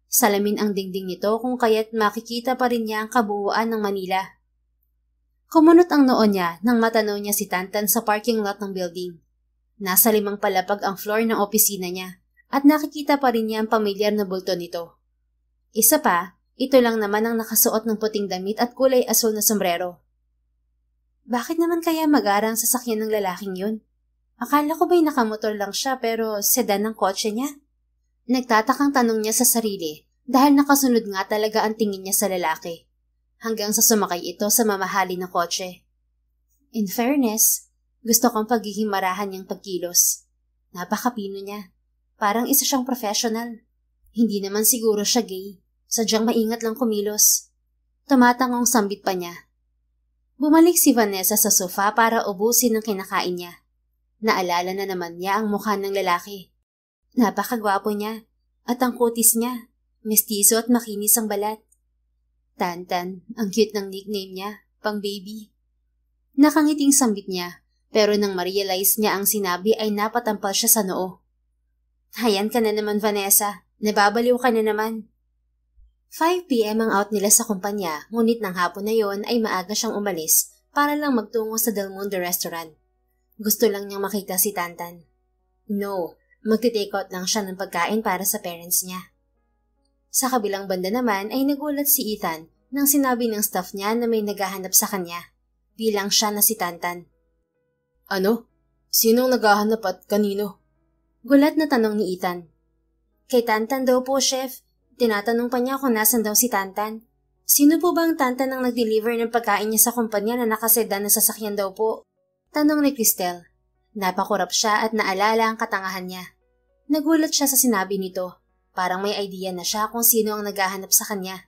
Salamin ang dingding nito kung kaya't makikita pa rin niya ang kabuuan ng Manila. Kumunot ang noo niya nang matanaw niya si Tantan sa parking lot ng building. Nasa 5 palapag ang floor ng opisina niya at nakikita pa rin niya ang pamilyar na bulto nito. Isa pa, ito lang naman ang nakasuot ng puting damit at kulay asul na sombrero. Bakit naman kaya mag-ara ang sasakyan ng lalaking yun? Akala ko ba'y nakamotor lang siya pero sedan ang kotse niya? Nagtatakang tanong niya sa sarili dahil nakasunod nga talaga ang tingin niya sa lalaki. Hanggang sa sumakay ito sa mamahali na kotse. In fairness, gusto kong pagiging marahan niyang pagkilos. Napakapino niya. Parang isa siyang professional. Hindi naman siguro siya gay. Sadyang maingat lang kumilos. Tumatangong sambit pa niya. Bumalik si Vanessa sa sofa para ubusin ang kinakain niya. Naalala na naman niya ang mukha ng lalaki. Napakagwapo niya at ang kutis niya. Mestizo at makinis ang balat. Tantan, ang cute ng nickname niya, pang baby. Nakangiting sambit niya, pero nang ma-realize niya ang sinabi ay napatampal siya sa noo. Hayan ka na naman, Vanessa. Nababaliw ka na naman. 5 p.m. ang out nila sa kumpanya, ngunit ng hapon na yon ay maaga siyang umalis para lang magtungo sa Del Mundo Restaurant. Gusto lang niyang makita si Tantan. No, magti-take out lang siya ng pagkain para sa parents niya. Sa kabilang banda naman ay nagulat si Ethan nang sinabi ng staff niya na may naghahanap sa kanya, bilang siya na si Tantan. Ano? Sinong naghahanap at kanino? Gulat na tanong ni Ethan. Kay Tantan daw po, chef. Tinatanong pa niya kung nasan daw si Tantan. Sino po ba ang Tantan ang nag-deliver ng pagkain niya sa kumpanya na nakasedan na sasakyan daw po? Tanong ni Cristel. Napakurap siya at naalala ang katangahan niya. Nagulat siya sa sinabi nito. Parang may idea na siya kung sino ang naghahanap sa kanya.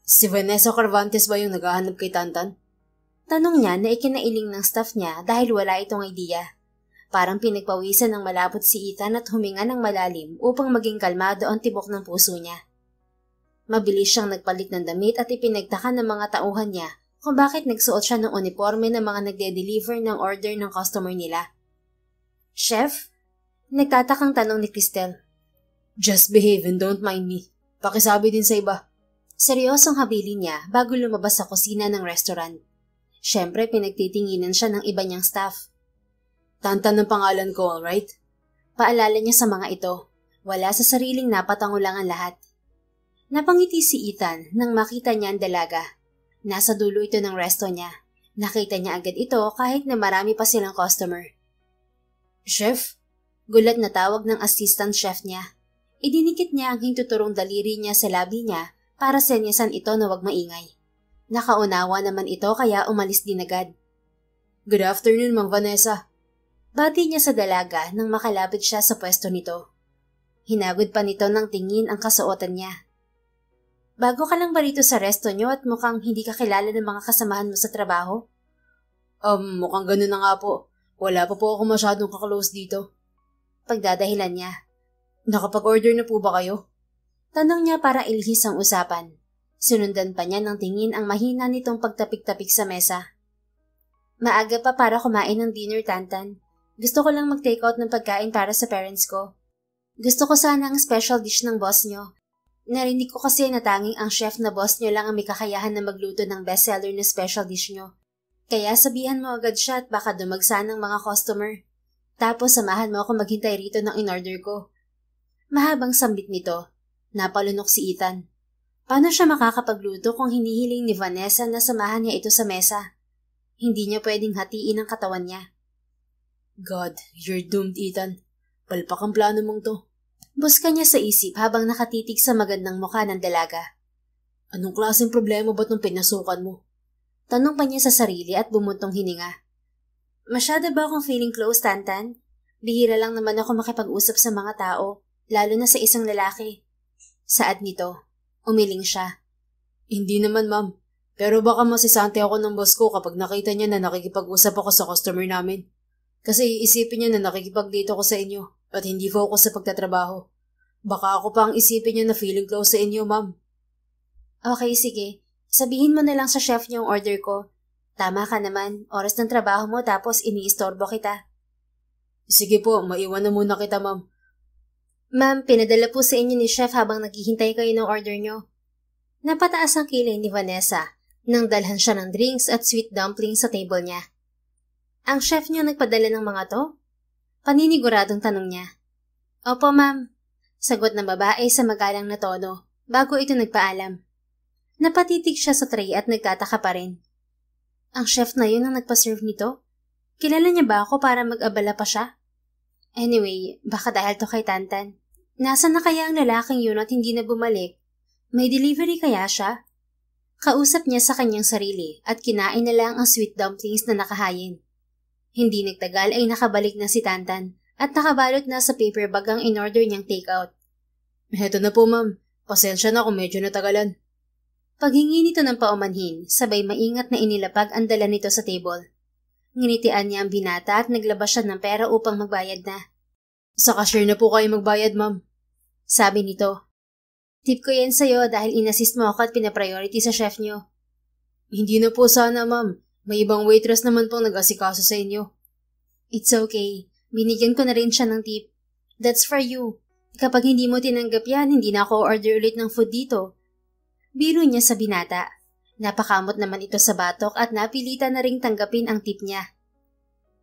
Si Vanessa Cervantes ba yung naghahanap kay Tantan? Tanong niya na ikinailing ng staff niya dahil wala itong idea. Parang pinagpawisan ng malapot si Ethan at huminga ng malalim upang maging kalmado ang tibok ng puso niya. Mabilis siyang nagpalit ng damit at ipinagtaka ng mga tauhan niya kung bakit nagsuot siya ng uniforme ng mga nagde-deliver ng order ng customer nila. Chef? Nagtatakang tanong ni Cristel. Just behave and don't mind me. Pakisabi din sa iba. Seryosong habilin niya bago lumabas sa kusina ng restaurant. Siyempre pinagtitinginan siya ng iba niyang staff. Tantan ng pangalan ko, alright? Paalala niya sa mga ito. Wala sa sariling napatango lang ang lahat. Napangiti si Ethan nang makita niya ang dalaga. Nasa dulo ito ng resto niya. Nakita niya agad ito kahit na marami pa silang customer. Chef? Gulat na tawag ng assistant chef niya. Idinikit niya ang hintuturong daliri niya sa labi niya para senyasan ito na wag maingay. Nakaunawa naman ito kaya umalis din agad. Good afternoon, Mang Vanessa. Bati niya sa dalaga nang makalapit siya sa pwesto nito. Hinagod pa nito ng tingin ang kasuotan niya. Bago ka lang ba rito sa resto niyo at mukhang hindi ka kilala ng mga kasamahan mo sa trabaho? Mukhang ganun na nga po. Wala pa po ako masyadong kaklose dito. Pagdadahilan niya. Nakapag-order na po ba kayo? Tanong niya para ilhis ang usapan. Sinundan pa niya ng tingin ang mahina nitong pagtapik-tapik sa mesa. Maaga pa para kumain ng dinner, Tantan. Gusto ko lang mag-take out ng pagkain para sa parents ko. Gusto ko sana ang special dish ng boss nyo. Narinig ko kasi na tanging ang chef na boss nyo lang ang may kakayahan na magluto ng bestseller na special dish nyo. Kaya sabihan mo agad siya at baka dumagsa ng mga customer. Tapos samahan mo ako maghintay rito ng in-order ko. Mahabang sambit nito. Napalunok si Ethan. Paano siya makakapagluto kung hinihiling ni Vanessa na samahan niya ito sa mesa? Hindi niya pwedeng hatiin ang katawan niya. God, you're doomed, Ethan. Palpak ang plano mong to. Buska niya sa isip habang nakatitig sa magandang mukha ng dalaga. Anong klaseng problema ba't nung pinasukan mo? Tanong pa niya sa sarili at bumuntong hininga. Masyado ba akong feeling close, Tantan? Bihira lang naman ako makipag-usap sa mga tao, lalo na sa isang lalaki. Saad nito, umiling siya. Hindi naman, ma'am. Pero baka masisante ako ng boss ko kapag nakita niya na nakikipag-usap ako sa customer namin. Kasi iisipin niya na nakikipag-date ako sa inyo at hindi focus sa pagtatrabaho. Baka ako pa ang isipin niya na feeling close sa inyo, ma'am. Okay, sige. Sabihin mo na lang sa chef niyo ang order ko. Tama ka naman, oras ng trabaho mo tapos iniistorbo kita. Sige po, maiwan na muna kita, ma'am. Ma'am, pinadala po sa inyo ni chef habang naghihintay kayo ng order niyo. Napataas ang kilay ni Vanessa nang dalhan siya ng drinks at sweet dumplings sa table niya. Ang chef niyo nagpadala ng mga to? Paniniguradong tanong niya. Opo, ma'am. Sagot ng babae sa magalang na tono bago ito nagpaalam. Napatitig siya sa tray at nagtataka pa rin. Ang chef na yun ang nagpa-serve nito? Kilala niya ba ako para mag-abala pa siya? Anyway, baka dahil to kay Tantan. Nasaan na kaya ang lalaking yun at hindi na bumalik? May delivery kaya siya? Kausap niya sa kanyang sarili at kinain na lang ang sweet dumplings na nakahayin. Hindi nagtagal ay nakabalik na si Tantan at nakabalot na sa paper bag ang in-order niyang takeout. Heto na po, ma'am. Pasensya na kung medyo natagalan. Paghingi nito ng paumanhin, sabay maingat na inilapag ang dala nito sa table. Nginitian niya ang binata at naglabas siya ng pera upang magbayad na. Sa cashier na po kayo magbayad, ma'am. Sabi nito. Tip ko yan sa'yo dahil inassist mo ako at pinapriority sa chef niyo. Hindi na po sana, ma'am. May ibang waitress naman pong nag-asikaso sa inyo. It's okay. Binigyan ko na rin siya ng tip. That's for you. Kapag hindi mo tinanggap yan, hindi na ako order ulit ng food dito. Biro niya sa binata. Napakamot naman ito sa batok at napilitan na ring tanggapin ang tip niya.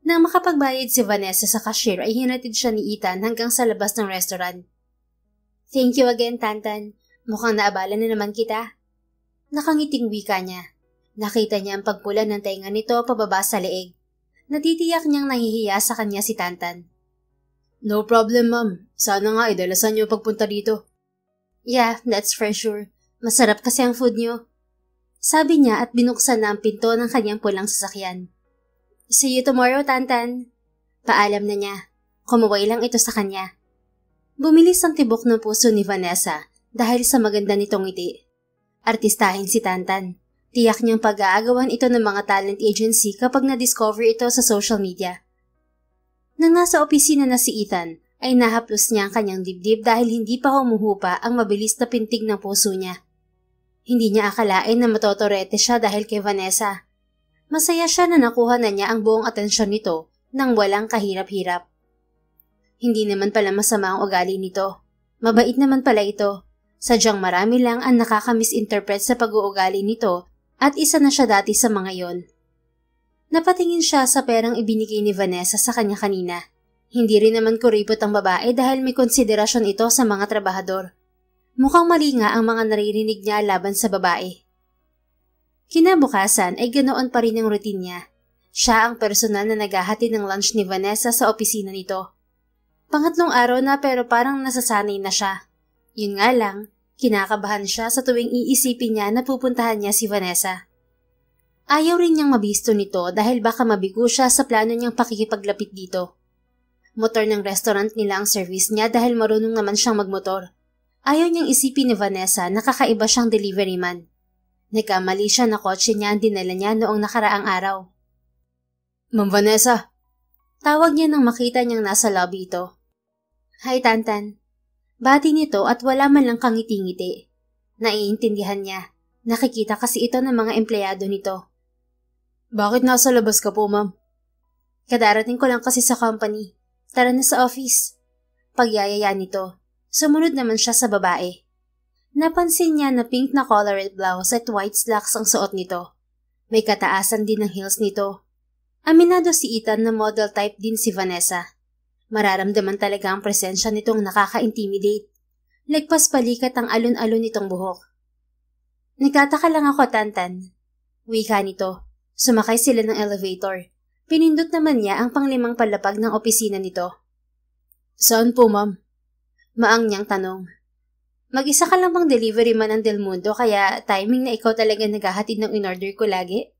Nang makapagbayad si Vanessa sa cashier ay hinatid siya ni Ethan hanggang sa labas ng restaurant. Thank you again, Tantan. Mukhang naabala na naman kita. Nakangiting wika niya. Nakita niya ang pagpula ng tainga nito pababa sa leeg. Natitiyak niyang nahihiya sa kanya si Tantan. No problem, ma'am. Sana nga idalasan niyo pagpunta dito. Yeah, that's for sure. Masarap kasi ang food niyo. Sabi niya at binuksan na ang pinto ng kanyang pulang sasakyan. See you tomorrow, Tantan. Paalam na niya. Kumuway lang ito sa kanya. Bumilis ang tibok ng puso ni Vanessa dahil sa maganda nitong ngiti. Artistahin si Tantan. Tiyak niyang pag-aagawan ito ng mga talent agency kapag na-discover ito sa social media. Nang nasa opisina na si Ethan, ay nahaplos niya ang kanyang dibdib dahil hindi pa humuhupa ang mabilis na pintig ng puso niya. Hindi niya akalain na matotorete siya dahil kay Vanessa. Masaya siya na nakuha na niya ang buong atensyon nito nang walang kahirap-hirap. Hindi naman pala masama ang ugali nito. Mabait naman pala ito. Sadyang marami lang ang nakaka-misinterpret sa pag-uugali nito at isa na siya dati sa mga yon. Napatingin siya sa perang ibinigay ni Vanessa sa kanya kanina. Hindi rin naman kuripot ang babae dahil may konsiderasyon ito sa mga trabahador. Mukhang mali nga ang mga naririnig niya laban sa babae. Kinabukasan ay ganoon pa rin ang routine niya. Siya ang personal na naghahatid ng lunch ni Vanessa sa opisina nito. Pangatlong araw na pero parang nasasanay na siya. Yun nga lang, kinakabahan siya sa tuwing iisipin niya na pupuntahan niya si Vanessa. Ayaw rin niyang mabisto nito dahil baka mabigo siya sa plano niyang pakikipaglapit dito. Motor ng restaurant nila ang service niya dahil marunong naman siyang magmotor. Ayaw niyang isipin ni Vanessa na kakaiba siyang delivery man. Nagkamali siya na kotse niya ang dinala niya noong nakaraang araw. Ma'am Vanessa! Tawag niya nang makita niyang nasa lobby ito. Hi, Tantan. Bati nito at wala man lang kangiti-ngiti. Naiintindihan niya. Nakikita kasi ito ng mga empleyado nito. Bakit nasa labas ka po, ma'am? Kadarating ko lang kasi sa company. Tara na sa office. Pagyayaya nito. Sumunod naman siya sa babae. Napansin niya na pink na collared blouse at white slacks ang suot nito. May kataasan din ng heels nito. Aminado si Ethan na model type din si Vanessa. Mararamdaman talaga ang presensya nitong nakaka-intimidate. Lagpas balikat ang alon-alon nitong buhok. Nagtataka lang ako, Tantan. Wika nito. Sumakay sila ng elevator. Pinindot naman niya ang pang-5 palapag ng opisina nito. Saan po, ma'am? Maang niyang tanong. Mag-isa ka lang bang delivery man ng Del Mundo kaya timing na ikaw talaga naghahatid ng in-order ko lagi?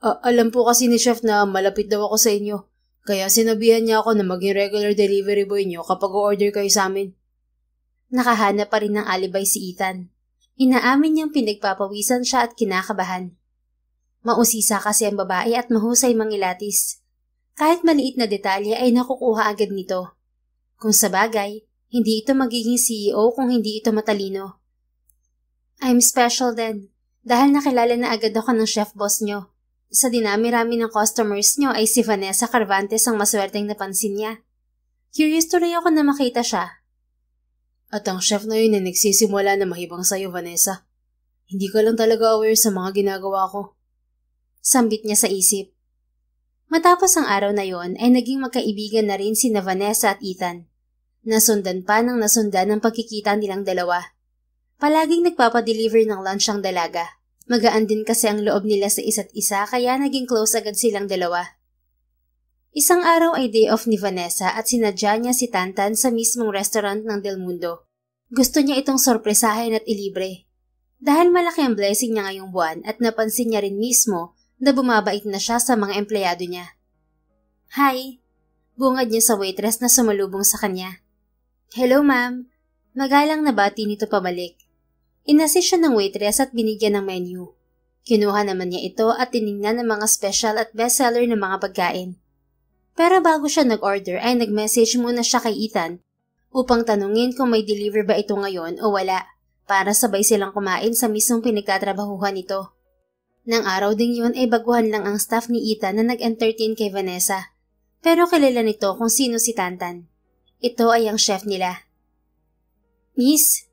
Alam po kasi ni Chef na malapit daw ako sa inyo. Kaya sinabihan niya ako na maging regular delivery boy niyo kapag o-order kayo sa amin. Nakahanap pa rin ng alibay si Ethan. Inaamin niyang pinagpapawisan siya at kinakabahan. Mausisa kasi ang babae at mahusay mangilatis. Kahit maliit na detalye ay nakukuha agad nito. Kung sa bagay, hindi ito magiging CEO kung hindi ito matalino. I'm special then, dahil nakilala na agad ako ng chef boss niyo. Sa dinami-rami ng customers niyo ay si Vanessa Carvantes ang maswerteng napansin niya. Curious tuloy ako na makita siya. At ang chef na yun ay nagsisimula na mahibang sa'yo, Vanessa. Hindi ka lang talaga aware sa mga ginagawa ko. Sambit niya sa isip. Matapos ang araw na yon ay naging magkaibigan na rin sina Vanessa at Ethan. Nasundan pa ng nasundan ng pagkikita nilang dalawa. Palaging nagpapadeliver ng lunch ang dalaga. Magaan din kasi ang loob nila sa isa't isa kaya naging close agad silang dalawa. Isang araw ay day off ni Vanessa at sinadya niya si Tantan sa mismong restaurant ng Del Mundo. Gusto niya itong sorpresahin at ilibre. Dahil malaki ang blessing niya ngayong buwan at napansin niya rin mismo na bumabait na siya sa mga empleyado niya. Hi! Bungad niya sa waitress na sumalubong sa kanya. Hello ma'am! Magalang na bati nito pabalik. Inassist siya ng waitress at binigyan ng menu. Kinuha naman niya ito at tiningnan ng mga special at bestseller ng mga pagkain. Pero bago siya nag-order ay nag-message muna siya kay Ethan upang tanungin kung may deliver ba ito ngayon o wala para sabay silang kumain sa mismong pinagtatrabahuhan nito. Nang araw ding yun ay baguhan lang ang staff ni Ethan na nag-entertain kay Vanessa. Pero kilala nito kung sino si Tantan. Ito ay ang chef nila. Miss,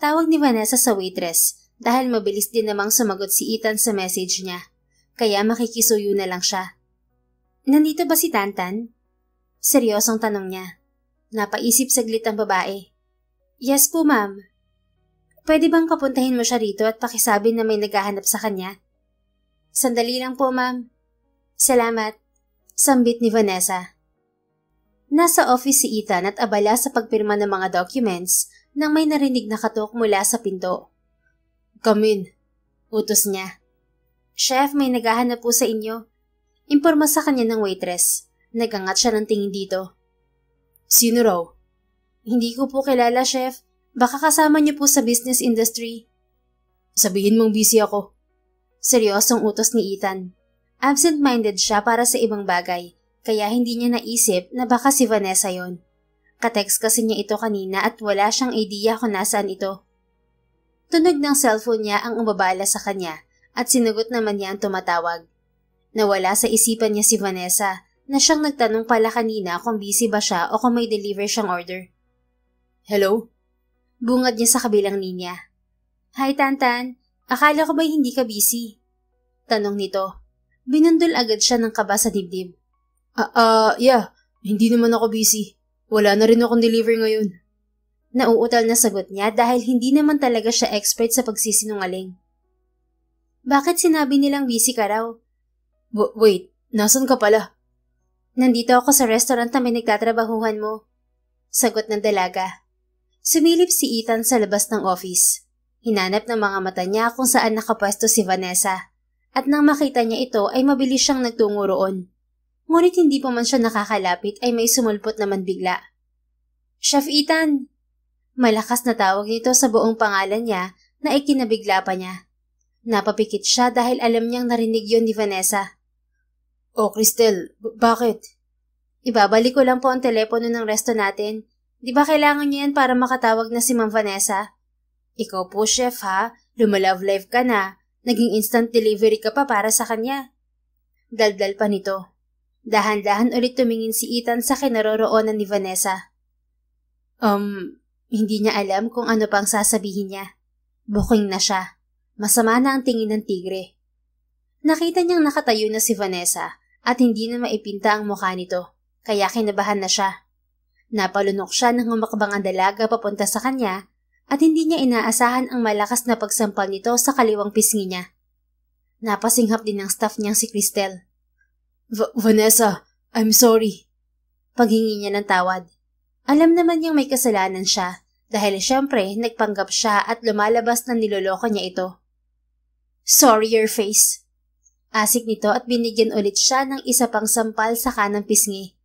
tawag ni Vanessa sa waitress dahil mabilis din namang sumagot si Ethan sa message niya. Kaya makikisuyo na lang siya. Nandito ba si Tantan? Seryosong tanong niya. Napaisip saglit ang babae. Yes po ma'am. Pwede bang papuntahin mo siya rito at pakisabi na may naghahanap sa kanya? Sandali lang po ma'am. Salamat. Sambit ni Vanessa. Nasa office si Ethan at abala sa pagpirma ng mga documents nang may narinig na katok mula sa pinto. Come in. Utos niya. Chef, may naghahanap po sa inyo. Imporma sa kanya ng waitress. Nagangat siya ng tingin dito. Sino raw? Hindi ko po kilala, chef. Baka kasama niyo po sa business industry. Sabihin mong busy ako. Seryosong utos ni Ethan. Absent-minded siya para sa ibang bagay, kaya hindi niya naisip na baka si Vanessa yon. Katext kasi niya ito kanina at wala siyang idea kung nasaan ito. Tunog ng cellphone niya ang umabala sa kanya at sinagot naman niya ang tumatawag. Nawala sa isipan niya si Vanessa na siyang nagtanong pala kanina kung busy ba siya o kung may deliver siyang order. Hello? Bungad niya sa kabilang linya. Hi Tantan, akala ko ba'y hindi ka busy? Tanong nito. Binundol agad siya ng kaba sa dibdib. Yeah, hindi naman ako busy. Wala na rin akong deliver ngayon. Nauutal na sagot niya dahil hindi naman talaga siya expert sa pagsisinungaling. Bakit sinabi nilang busy ka raw? Wait, nasan ka pala? Nandito ako sa restaurant na may nagtatrabahuhan mo. Sagot ng dalaga. Sumilip si Ethan sa labas ng office. Hinanap ng mga mata niya kung saan nakapwesto si Vanessa. At nang makita niya ito ay mabilis siyang nagtungo roon. Ngunit hindi pa man siya nakakalapit ay may sumulpot naman bigla. Chef Ethan! Malakas na tawag nito sa buong pangalan niya na ikinabigla pa niya. Napapikit siya dahil alam niyang narinig yon ni Vanessa. Oh, Cristel, bakit? Ibabalik ko lang po ang telepono ng resto natin. Di ba kailangan niyo yan para makatawag na si Ma'am Vanessa? Ikaw po, chef ha? Lumalove life ka na. Naging instant delivery ka pa para sa kanya. Daldal pa nito. Dahan-dahan ulit tumingin si Ethan sa kinaroroonan ni Vanessa. Hindi niya alam kung ano pang sasabihin niya. Booking na siya. Masama na ang tingin ng tigre. Nakita niyang nakatayo na si Vanessa at hindi na maipinta ang mukha nito, kaya kinabahan na siya. Napalunok siya nang humakbang ang dalaga papunta sa kanya at hindi niya inaasahan ang malakas na pagsampal nito sa kaliwang pisngi niya. Napasinghap din ng staff niyang si Cristel. Vanessa, I'm sorry. Paghingi niya ng tawad. Alam naman niyang may kasalanan siya dahil syempre nagpanggap siya at lumalabas na niloloko niya ito. Sorry your face. Asik nito at binigyan ulit siya ng isa pang sampal sa kanang pisngi.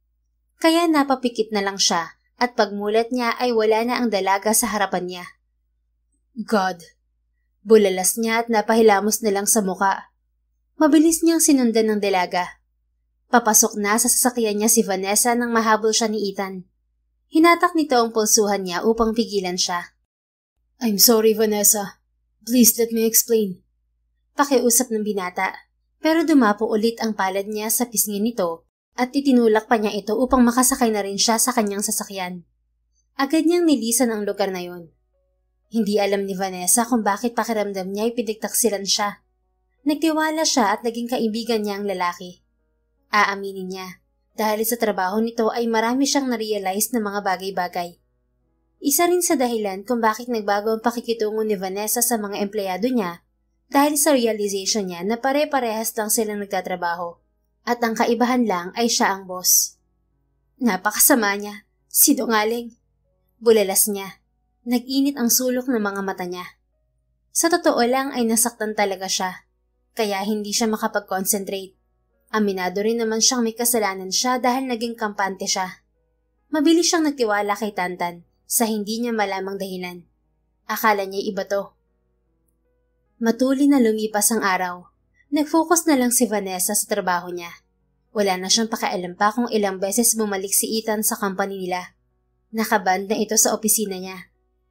Kaya napapikit na lang siya at pagmulat niya ay wala na ang dalaga sa harapan niya. God! Bulalas niya at napahilamos na lang sa muka. Mabilis niyang sinundan ng dalaga. Papasok na sa sasakyan niya si Vanessa nang mahabol siya ni Ethan. Hinatak nito ang pulsuhan niya upang pigilan siya. I'm sorry, Vanessa. Please let me explain. Pakiusap ng binata, pero dumapo ulit ang palad niya sa pisngi nito at itinulak pa niya ito upang makasakay na rin siya sa kanyang sasakyan. Agad niyang nilisan ang lugar na yon. Hindi alam ni Vanessa kung bakit pakiramdam niya ay pinagtaksilan siya. Nagtiwala siya at naging kaibigan niya ang lalaki. Aaminin niya, dahil sa trabaho nito ay marami siyang narealize na mga bagay-bagay. Isa rin sa dahilan kung bakit nagbago ang pakikitungo ni Vanessa sa mga empleyado niya dahil sa realization niya na pare-parehas lang silang nagtatrabaho at ang kaibahan lang ay siya ang boss. Napakasama niya, sinungaling. Bulalas niya. Nag-init ang sulok ng mga mata niya. Sa totoo lang ay nasaktan talaga siya, kaya hindi siya makapag-concentrate. Aminado rin naman siyang may kasalanan siya dahil naging kampante siya. Mabilis siyang nagtiwala kay Tantan sa hindi niya malamang dahilan. Akala niya iba to. Matuloy na lumipas ang araw. Nag-focus na lang si Vanessa sa trabaho niya. Wala na siyang pakialam pa kung ilang beses bumalik si Ethan sa company nila. Nakaband na ito sa opisina niya.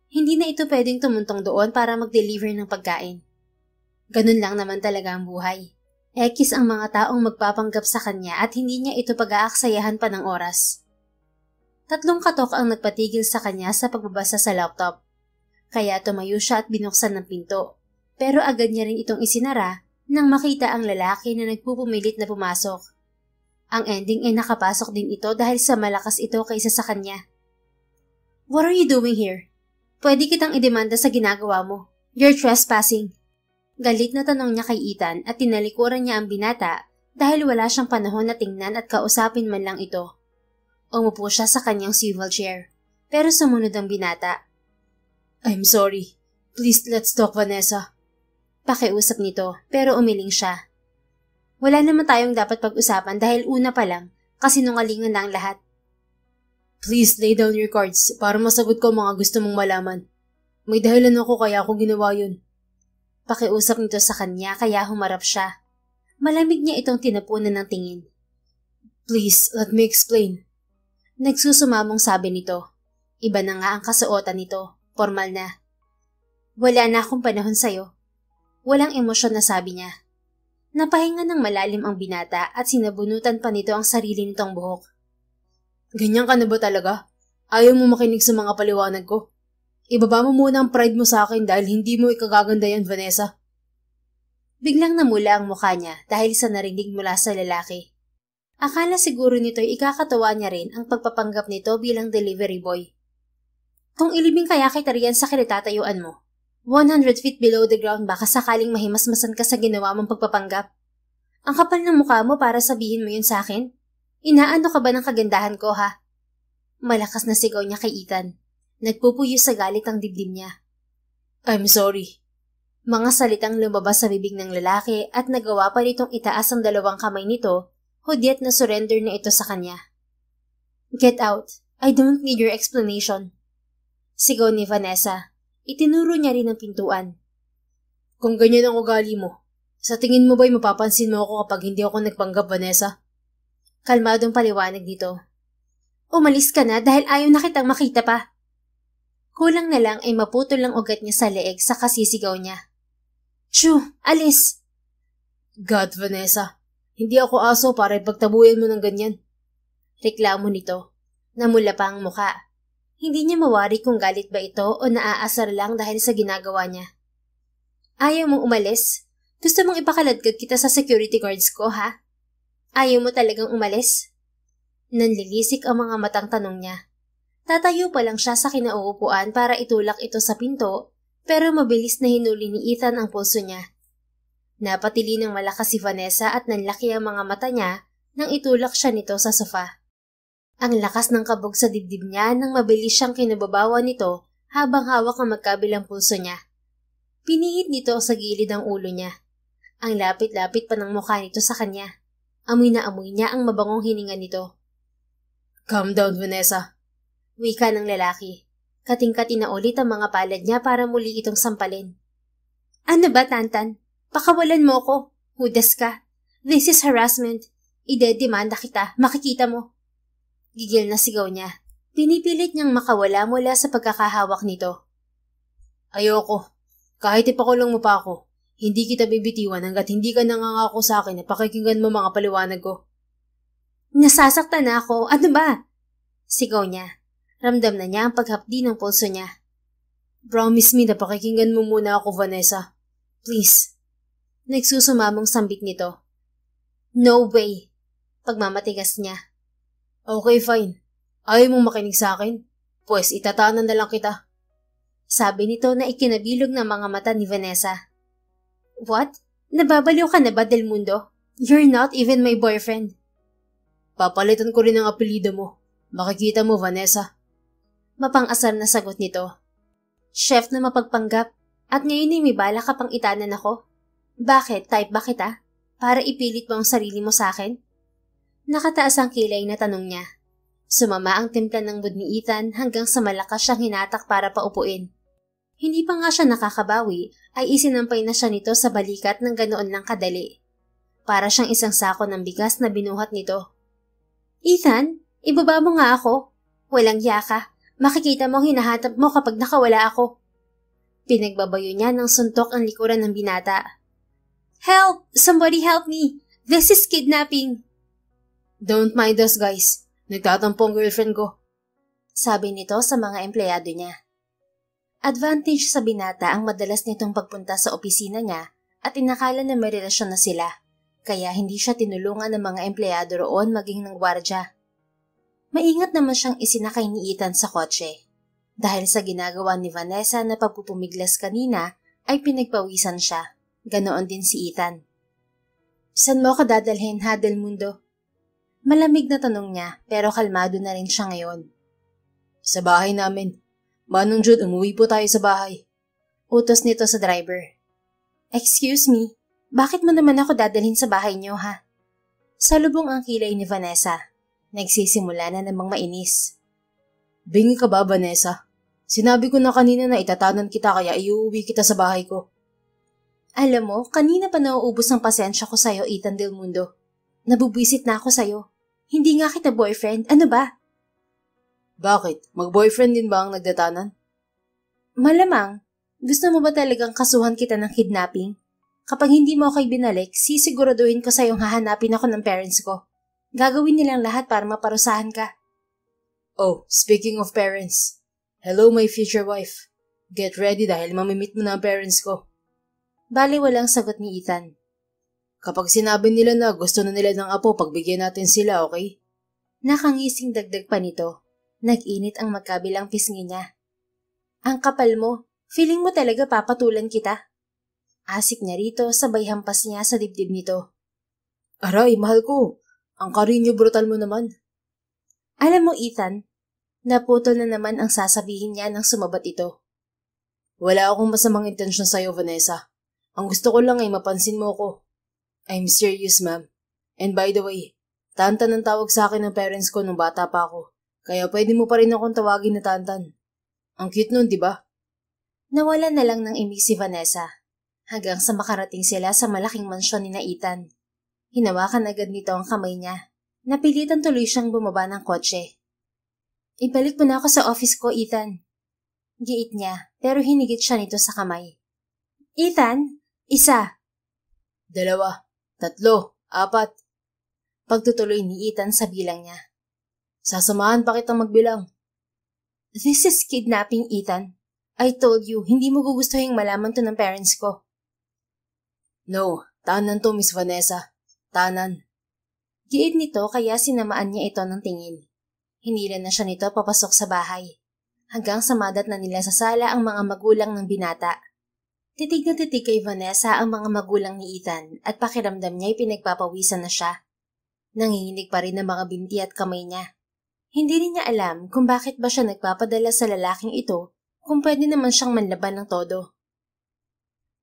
Hindi na ito pwedeng tumuntong doon para mag-deliver ng pagkain. Ganun lang naman talaga ang buhay. Ekis ang mga taong magpapanggap sa kanya at hindi niya ito pag-aaksayahan pa ng oras. 3 katok ang nagpatigil sa kanya sa pagbabasa sa laptop. Kaya tumayo siya at binuksan ng pinto. Pero agad niya rin itong isinara nang makita ang lalaki na nagpupumilit na pumasok. Ang ending ay nakapasok din ito dahil sa malakas ito kaysa sa kanya. What are you doing here? Pwede kitang idemanda sa ginagawa mo. You're trespassing. Galit na tanong niya kay Ethan at tinalikuran niya ang binata dahil wala siyang panahon na tingnan at kausapin man lang ito. Umupo siya sa kanyang swivel chair, pero sumunod ang binata. I'm sorry. Please let's talk, Vanessa. Pakiusap nito, pero umiling siya. Wala naman tayong dapat pag-usapan dahil una pa lang, kasinungalingan na ang lahat. Please lay down your cards para masagot ko mga gusto mong malaman. May dahilan ako kaya ako ginawa yun. Pakiusap nito sa kanya kaya humarap siya. Malamig niya itong tinapunan ng tingin. Please, let me explain. Nagsusumamong sabi nito. Iba na nga ang kasuotan nito, formal na. Wala na akong panahon sa'yo. Walang emosyon na sabi niya. Napahinga ng malalim ang binata at sinabunutan pa nito ang sarili nitong buhok. Ganyan ka na ba talaga? Ayaw mo makinig sa mga paliwanag ko? Ibaba mo muna ang pride mo sa akin dahil hindi mo ikagaganda yan, Vanessa. Biglang namula ang mukha niya dahil sa narinig mula sa lalaki. Akala siguro nito'y ikakatawa niya rin ang pagpapanggap nito bilang delivery boy. Kung ilibing kaya kita riyan sa kinatatayuan mo, 100 feet below the ground baka sakaling mahimasmasan ka sa ginawa mong pagpapanggap. Ang kapal ng mukha mo para sabihin mo yun sa akin? Inaano ka ba ng kagandahan ko, ha? Malakas na sigaw niya kay Ethan. Nagpupuyo sa galit ang dibdib niya. I'm sorry. Mga salitang lumabas sa bibig ng lalaki at nagawa pa nitong itaas ang 2 kamay nito, hudyat na surrender na ito sa kanya. Get out. I don't need your explanation. Sigaw ni Vanessa. Itinuro niya rin ang pintuan. Kung ganyan ang ugali mo, sa tingin mo ba'y mapapansin mo ako kapag hindi ako nagpanggap, Vanessa? Kalmadong paliwanag dito. Umalis ka na dahil ayaw na kitang makita pa. Kulang na lang ay maputol ang ugat niya sa leeg sa kasisigaw niya. Shoo! Alis! God, Vanessa. Hindi ako aso para ipagtabuyan mo ng ganyan. Reklamo nito. Namula pa ang muka. Hindi niya mawari kung galit ba ito o naaasar lang dahil sa ginagawa niya. Ayaw mong umalis? Gusto mong ipakaladkad kita sa security guards ko, ha? Ayaw mo talagang umalis? Nanlilisik ang mga matang tanong niya. Tatayo pa lang siya sa kinauupuan para itulak ito sa pinto, pero mabilis na hinuli ni Ethan ang pulso niya. Napatili ng malakas si Vanessa at nanlaki ang mga mata niya nang itulak siya nito sa sofa. Ang lakas ng kabog sa dibdib niya nang mabilis siyang kinababawan nito habang hawak ang magkabilang pulso niya. Pinihit nito sa gilid ang ulo niya. Ang lapit-lapit pa ng mukha nito sa kanya. Amoy na amoy niya ang mabangong hininga nito. Calm down, Vanessa. Wika ng lalaki. Kating-kati na ulit ang mga palad niya para muli itong sampalin. Ano ba, Tantan? Pakawalan mo ko. Hudas ka. This is harassment. Idedemanda kita. Makikita mo. Gigil na sigaw niya. Pinipilit niyang makawala mula sa pagkakahawak nito. Ayoko. Kahit ipakulong mo pa ako, hindi kita bibitiwan hanggat hindi ka nangangako sa akin na pakikinggan mo mga paliwanag ko. Nasasaktan na ako. Ano ba? Sigaw niya. Ramdam na niya ang paghapdi ng pulso niya. Promise me na pakikinggan mo muna ako, Vanessa. Please. Nagsusumamong sambit nito. No way. Pagmamatigas niya. Okay, fine. Ayaw mong makinig sa akin? Pues itatanan na lang kita. Sabi nito na ikinabilog ng mga mata ni Vanessa. What? Nababaliw ka na ba, Del Mundo? You're not even my boyfriend. Papalitan ko rin ang apelido mo. Makikita mo, Vanessa. Mapang-asar na sagot nito. Chef na mapagpanggap. At ngayon ay may bala ka pang itanan ako. Bakit? Type ba kita? Para ipilit mo ang sarili mo sa akin? Nakataas ang kilay na tanong niya. Sumama ang timpla ng mood ni Ethan hanggang sa malakas siyang hinatak para paupuin. Hindi pa nga siya nakakabawi ay isinampay na siya nito sa balikat ng ganoon lang kadali. Para siyang isang sako ng bigas na binuhat nito. Ethan, ibaba mo nga ako. Walang hiya ka. Makikita mo ang hinahanap mo kapag nakawala ako. Pinagbabayo niya ng suntok ang likuran ng binata. Help! Somebody help me! This is kidnapping! Don't mind us, guys. Nagtatampo ang girlfriend ko. Sabi nito sa mga empleyado niya. Advantage sa binata ang madalas nitong pagpunta sa opisina niya at inakala na may relasyon na sila, kaya hindi siya tinulungan ng mga empleyado roon maging ng gwardya. Maingat naman siyang isinakay ni Ethan sa kotse. Dahil sa ginagawa ni Vanessa na pagpupumiglas kanina ay pinagpawisan siya. Ganoon din si Ethan. Saan mo ka dadalhin, ha, Del Mundo? Malamig na tanong niya pero kalmado na rin siya ngayon. Sa bahay namin. Manong Jude, umuwi po tayo sa bahay. Utos nito sa driver. Excuse me, bakit mo naman ako dadalhin sa bahay niyo, ha? Salubong ang kilay ni Vanessa. Nagsisimula na namang mainis. Bingi ka ba, Vanessa? Sinabi ko na kanina na itatanan kita kaya iuwi kita sa bahay ko. Alam mo, kanina pa nauubos ang pasensya ko sa'yo, Ethan Del Mundo. Nabubwisit na ako sa'yo. Hindi nga kita boyfriend, ano ba? Bakit? Mag-boyfriend din ba ang nagdatanan? Malamang. Gusto mo ba talagang kasuhan kita ng kidnapping? Kapag hindi mo ako'y binalik, sisiguraduhin ko sa'yong hahanapin ako ng parents ko. Gagawin nilang lahat para maparusahan ka. Oh, speaking of parents. Hello, my future wife. Get ready dahil mamimit mo na ang parents ko. Bali walang sagot ni Ethan. Kapag sinabi nila na gusto na nila ng apo, pagbigyan natin sila, okay? Nakangising dagdag pa nito. Nag-init ang magkabilang pisngi niya. Ang kapal mo. Feeling mo talaga papatulan kita. Asik niya rito sabay hampas niya sa dibdib nito. Aray, mahal ko. Ang karinyo brutal mo naman. Alam mo, Ethan, naputol na naman ang sasabihin niya nang sumabat ito. Wala akong masamang intensyon sa'yo, Vanessa. Ang gusto ko lang ay mapansin mo ko. I'm serious, ma'am. And by the way, Tantan ang tawag sa akin ng parents ko nung bata pa ako. Kaya pwede mo pa rin akong tawagin na Tantan. Ang cute nun, di ba? Nawala na lang ng imig si Vanessa. Hanggang sa makarating sila sa malaking mansyon ni na Ethan. Hinawakan agad nito ang kamay niya. Napilitan tuloy siyang bumaba ng kotse. Ibalik mo na ako sa office ko, Ethan. Giit niya, pero hinigit siya nito sa kamay. Ethan, 1. 2, 3, 4. Pagtutuloy ni Ethan sa bilang niya. Sasamahan pa kitang magbilang. This is kidnapping, Ethan. I told you, hindi mo gugustuhin malaman to ng parents ko. No, tanan to, Miss Vanessa. Tanan. Giit nito kaya sinamaan niya ito ng tingin. Hinila na siya nito papasok sa bahay. Hanggang sa madat na nila sa sala ang mga magulang ng binata. Titig na titig kay Vanessa ang mga magulang ni Ethan at pakiramdam niya ay pinagpapawisan na siya. Nanginginig pa rin ang mga binti at kamay niya. Hindi rin niya alam kung bakit ba siya nagpapadala sa lalaking ito kung pwede naman siyang manlaban ng todo.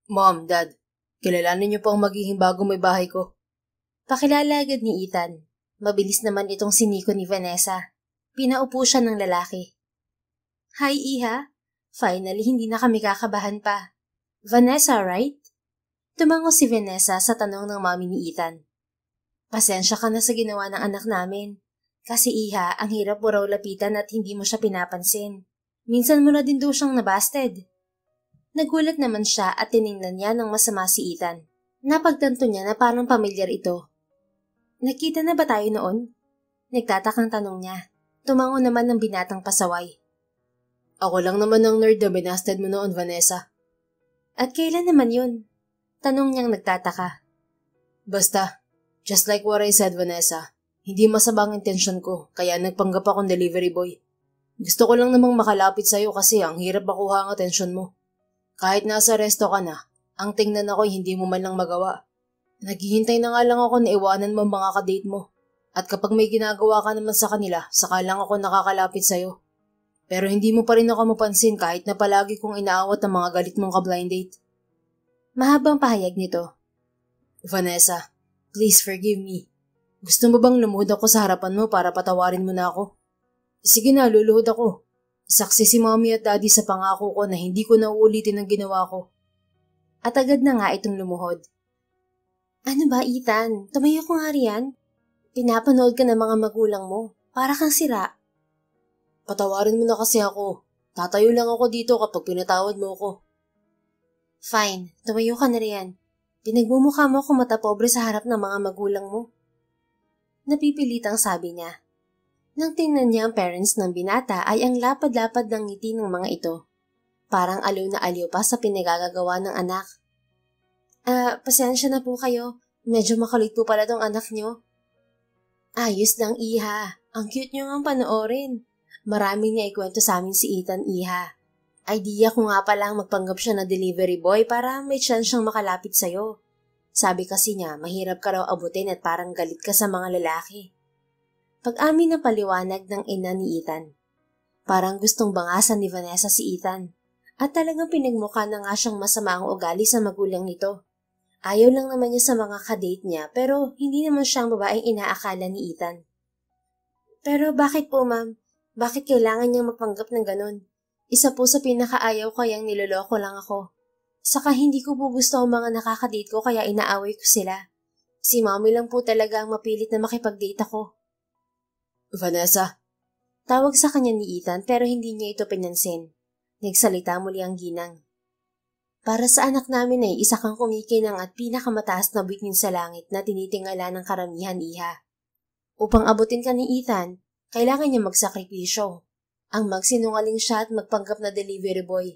Mom, Dad, Kilalanin niyo po ang magiging bagong may bahay ko. Pakilala agad ni Ethan. Mabilis naman itong siniko ni Vanessa. Pinaupo siya ng lalaki. Hi, Iha. Finally, hindi na kami kakabahan pa. Vanessa, right? Tumango si Vanessa sa tanong ng mami ni Ethan. Pasensya ka na sa ginawa ng anak namin. Kasi Iha, ang hirap mo raw lapitan at hindi mo siya pinapansin. Minsan mo na din daw siyang nabasted. Nagulat naman siya at tiningnan niya ng masama si Ethan. Napagtanto niya na parang pamilyar ito. Nakita na ba tayo noon? Nagtatakang tanong niya. Tumango naman ng binatang pasaway. Ako lang naman ang nerd na binasted mo noon, Vanessa. At kailan naman yun? Tanong niyang nagtataka. Basta, just like what I said, Vanessa, hindi masama ang intensyon ko, kaya nagpanggap akong delivery boy. Gusto ko lang namang makalapit sa'yo kasi ang hirap makuha ang atensyon mo. Kahit nasa resto ka na, ang tingnan ako'y hindi mo man lang magawa. Naghihintay na nga lang ako na iwanan mo ang mga kadate mo. At kapag may ginagawa ka naman sa kanila, saka lang ako nakakalapit sa'yo. Pero hindi mo pa rin ako mapansin kahit na palagi kong inaawat ang mga galit mong ka-blind date. Mahabang pahayag nito. Vanessa, please forgive me. Gusto mo bang lumuhod ako sa harapan mo para patawarin mo na ako? Sige na, luluhod ako. Saksi si mommy at daddy sa pangako ko na hindi ko na uulitin ang ginawa ko. At agad na nga itong lumuhod. Ano ba, Ethan? Tumayo ko nga riyan. Pinapanood ka ng mga magulang mo. Para kang sira. Patawarin mo na kasi ako. Tatayo lang ako dito kapag pinatawad mo ako. Fine, tumayo ka na riyan. Pinagmumukha mo kung matapobre sa harap ng mga magulang mo. Napipilitang sabi niya. Nang tingnan niya ang parents ng binata ay ang lapad-lapad ng ngiti ng mga ito. Parang aliw na aliw pa sa pinagagagawa ng anak. Pasensya na po kayo. Medyo makulit po pala tong anak niyo. Ayos lang, Iha. Ang cute niyo ngang panoorin. Maraming niya ikwento sa amin si Ethan, Iha. Idea ko nga palang magpanggap siya na delivery boy para may chance siyang makalapit sa'yo. Sabi kasi niya, mahirap ka raw abutin at parang galit ka sa mga lalaki. Pag-amin na paliwanag ng ina ni Ethan. Parang gustong bangasan ni Vanessa si Ethan. At talagang pinagmukha na nga siyang masama ang ugali sa magulang nito. Ayaw lang naman niya sa mga kadate niya pero hindi naman siyang babaeng inaakala ni Ethan. Pero bakit po, ma'am? Bakit kailangan niyang magpanggap ng ganun? Isa po sa pinakaayaw ko yung niloloko lang ako. Saka hindi ko po gusto ang mga nakakadate ko kaya inaaway ko sila. Si mommy lang po talaga ang mapilit na makipag-date ako. Vanessa. Tawag sa kanya ni Ethan pero hindi niya ito pinansin. Nagsalita muli ang ginang. Para sa anak namin ay isa kang kumikinang at pinakamataas na bituin sa langit na tinitingala ng karamihan, Iha. Upang abutin ka ni Ethan, kailangan niya magsakripisyo. Ang magsinungaling siya at magpanggap na delivery boy.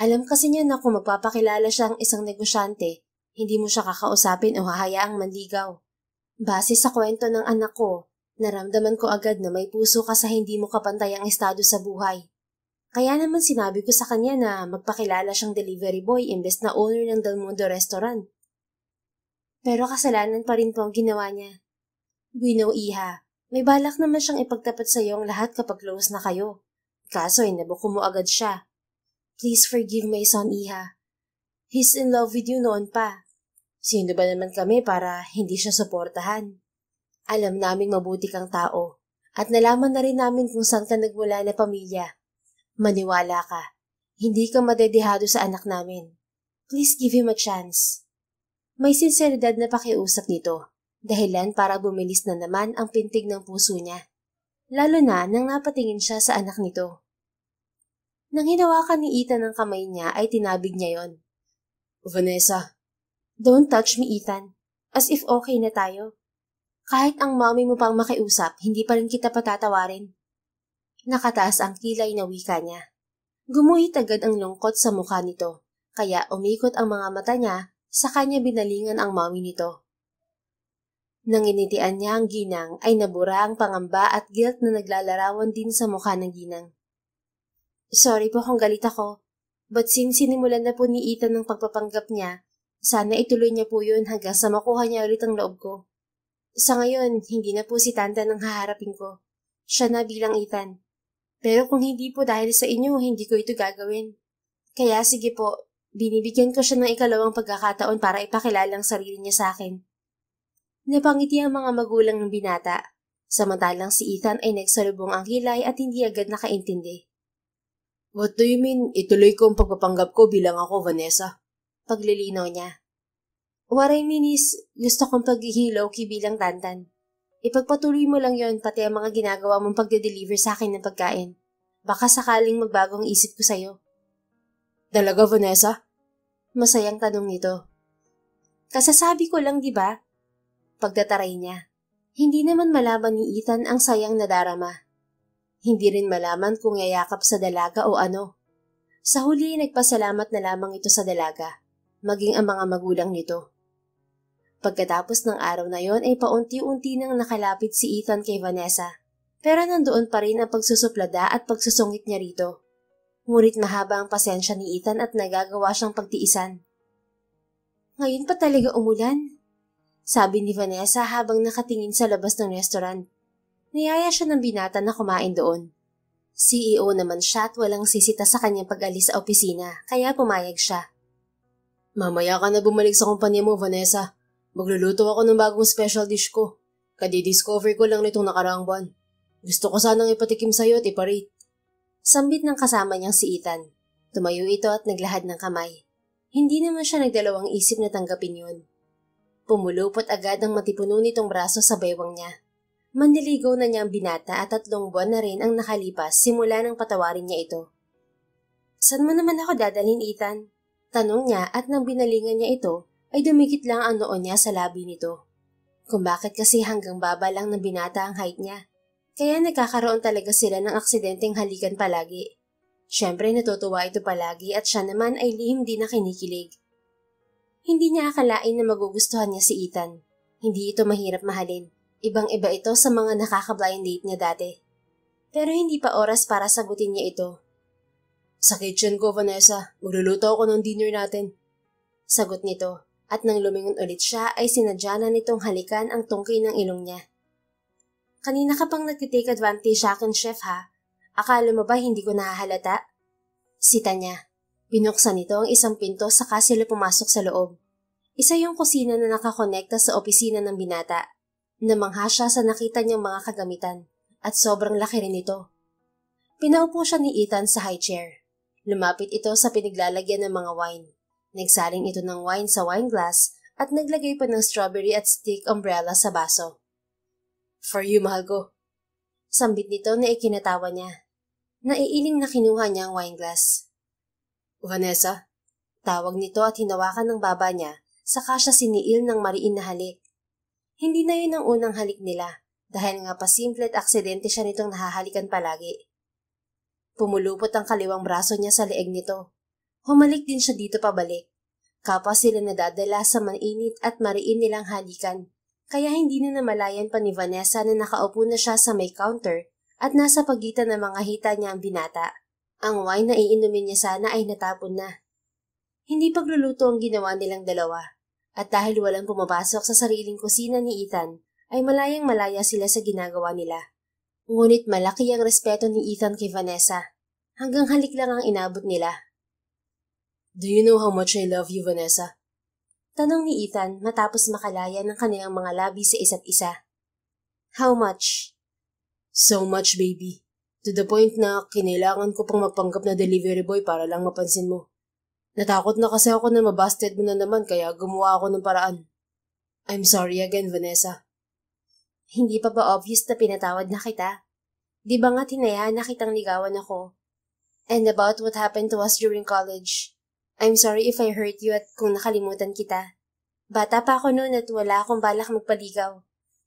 Alam kasi niya na kung magpapakilala siya ang isang negosyante, hindi mo siya kakausapin o hahayaang manligaw. Base sa kwento ng anak ko, naramdaman ko agad na may puso ka sa hindi mo kapantay ang estado sa buhay. Kaya naman sinabi ko sa kanya na magpakilala siyang delivery boy imbes na owner ng Del Mundo Restaurant. Pero kasalanan pa rin po ang ginawa niya. We know, Iha. May balak naman siyang ipagtapat sa iyo ang lahat kapag close na kayo. Kaso ay nabuko mo agad siya. Please forgive my son, Iha. He's in love with you noon pa. Sino ba naman kami para hindi siya suportahan? Alam naming mabuti kang tao at nalaman na rin namin kung saan ka nagmula na pamilya. Maniwala ka. Hindi ka madedehado sa anak namin. Please give him a chance. May sinseridad na pakiusap nito. Dahilan para bumilis na naman ang pintig ng puso niya. Lalo na nang napatingin siya sa anak nito. Nang hinawakan ni Ethan ang kamay niya ay tinabig niya yon. Vanessa. Don't touch me, Ethan. As if okay na tayo. Kahit ang mommy mo pang makiusap, hindi pa rin kita patatawarin. Nakataas ang kilay na wika niya. Gumuhit agad ang lungkot sa mukha nito, kaya umikot ang mga mata niya sa kanya binalingan ang mommy nito. Nang initian niya ang ginang ay nabura ang pangamba at guilt na naglalarawan din sa mukha ng ginang. Sorry po kung galit ako, but since sinimulan na po ni Ethan ng pagpapanggap niya, sana ituloy niya po yun hanggang sa makuha niya ulit ang loob ko. Sa ngayon, hindi na po si Tanta nang haharapin ko. Siya na bilang Ethan. Pero kung hindi po dahil sa inyo, hindi ko ito gagawin. Kaya sige po, Binibigyan ko siya ng ikalawang pagkakataon para ipakilala ang sarili niya sa akin. Napangiti ang mga magulang ng binata, samantalang si Ethan ay nagsalubong ang kilay at hindi agad nakaintindi. What do you mean, ituloy ko ang pagpapanggap ko bilang ako, Vanessa? Paglilinaw niya. What I mean is, gusto kong pagiging low-key bilang Tantan. Ipagpatuloy mo lang yon pati ang mga ginagawa mong pagde-deliver sa akin ng pagkain. Baka sakaling magbago ang isip ko sa'yo. Talaga, Vanessa? Masayang tanong nito. Kasasabi ko lang, di ba? Pagdataray niya. Hindi naman malaman ni Ethan ang sayang nadarama. Hindi rin malaman kung yayakap sa dalaga o ano. Sa huli, nagpasalamat na lamang ito sa dalaga, maging ang mga magulang nito. Pagkatapos ng araw na yon ay paunti-unti nang nakalapit si Ethan kay Vanessa, pero nandoon pa rin ang pagsusuplada at pagsusungit niya rito. Ngunit mahaba ang pasensya ni Ethan at nagagawa siyang pagtiisan. Ngayon pa talaga umulan, sabi ni Vanessa habang nakatingin sa labas ng restaurant. Niyaya siya ng binata na kumain doon. CEO naman siya at walang sisita sa kanyang pag-alis sa opisina, kaya pumayag siya. Mamaya ka na bumalik sa kumpanya mo, Vanessa. Magluluto ako ng bagong special dish ko. Kadi-discover ko lang nitong nakaraang buwan. Gusto ko sanang ipatikim sa'yo at iparate. Sambit ng kasama niyang si Ethan. Tumayo ito at naglahad ng kamay. Hindi naman siya nagdalawang isip na tanggapin yun. Pumulupot agad ang matipuno nitong braso sa baywang niya. Manliligaw na niya ang binata at 3 buwan na rin ang nakalipas simula nang patawarin niya ito. Saan mo naman ako dadalhin, Ethan? Tanong niya at nang binalingan niya ito, ay dumikit lang ang noon niya sa labi nito. Kung bakit kasi hanggang baba lang ng binata ang height niya. Kaya nagkakaroon talaga sila ng aksidenteng halikan palagi. Siyempre natutuwa ito palagi at siya naman ay lihim din na kinikilig. Hindi niya akalain na magugustuhan niya si Ethan. Hindi ito mahirap mahalin. Ibang-iba ito sa mga nakaka-blind date niya dati. Pero hindi pa oras para sagutin niya ito. Sa kitchen ko, Vanessa. Magluluto ako ng dinner natin. Sagot nito, at nang lumingon ulit siya ay sinadya na nitong halikan ang tungkay ng ilong niya. Kanina ka pang nag-take advantage sa akin, chef ha? Akala mo ba hindi ko nahahalata? Sita niya. Binuksan nito ang isang pinto saka sila pumasok sa loob. Isa yung kusina na nakakonekta sa opisina ng binata. Namangha siya sa nakita niyang mga kagamitan at sobrang laki rin ito. Pinaupo siya ni Ethan sa high chair. Lumapit ito sa pinaglalagyan ng mga wine. Nagsaling ito ng wine sa wine glass at naglagay pa ng strawberry at stick umbrella sa baso. For you, mahal ko. Sambit nito na ikinatawa niya. Naiiling na kinuha niya ang wine glass. Vanessa? Tawag nito at hinawakan ng baba niya, saka siya siniil ng mariin na halik. Hindi na yun ang unang halik nila, dahil nga pasimple at aksidente siya nitong nahahalikan palagi. Pumulupot ang kaliwang braso niya sa leeg nito. Humalik din siya dito pabalik. Kapwa sila nadadala sa mainit at mariin nilang halikan. Kaya hindi na namalayan pa ni Vanessa na nakaupo na siya sa may counter at nasa pagitan ng mga hita niya ang binata. Ang wine na iinumin niya sana ay natapon na. Hindi pagluluto ang ginawa nilang dalawa. At dahil walang pumapasok sa sariling kusina ni Ethan, ay malayang malaya sila sa ginagawa nila. Ngunit malaki ang respeto ni Ethan kay Vanessa. Hanggang halik lang ang inabot nila. Do you know how much I love you, Vanessa? Tanong ni Ethan matapos makalaya ng kanilang mga labi sa isa't isa. How much? So much, baby. To the point na kinailangan ko pang magpanggap na delivery boy para lang mapansin mo. Natakot na kasi ako na mabasted mo na naman kaya gumawa ako ng paraan. I'm sorry again, Vanessa. Hindi pa ba obvious na pinatawad na kita? Di ba nga tinayaan na kitang ligawan ako? And about what happened to us during college. I'm sorry if I hurt you at kung nakalimutan kita. Bata pa ako noon at wala akong balak magpaligaw.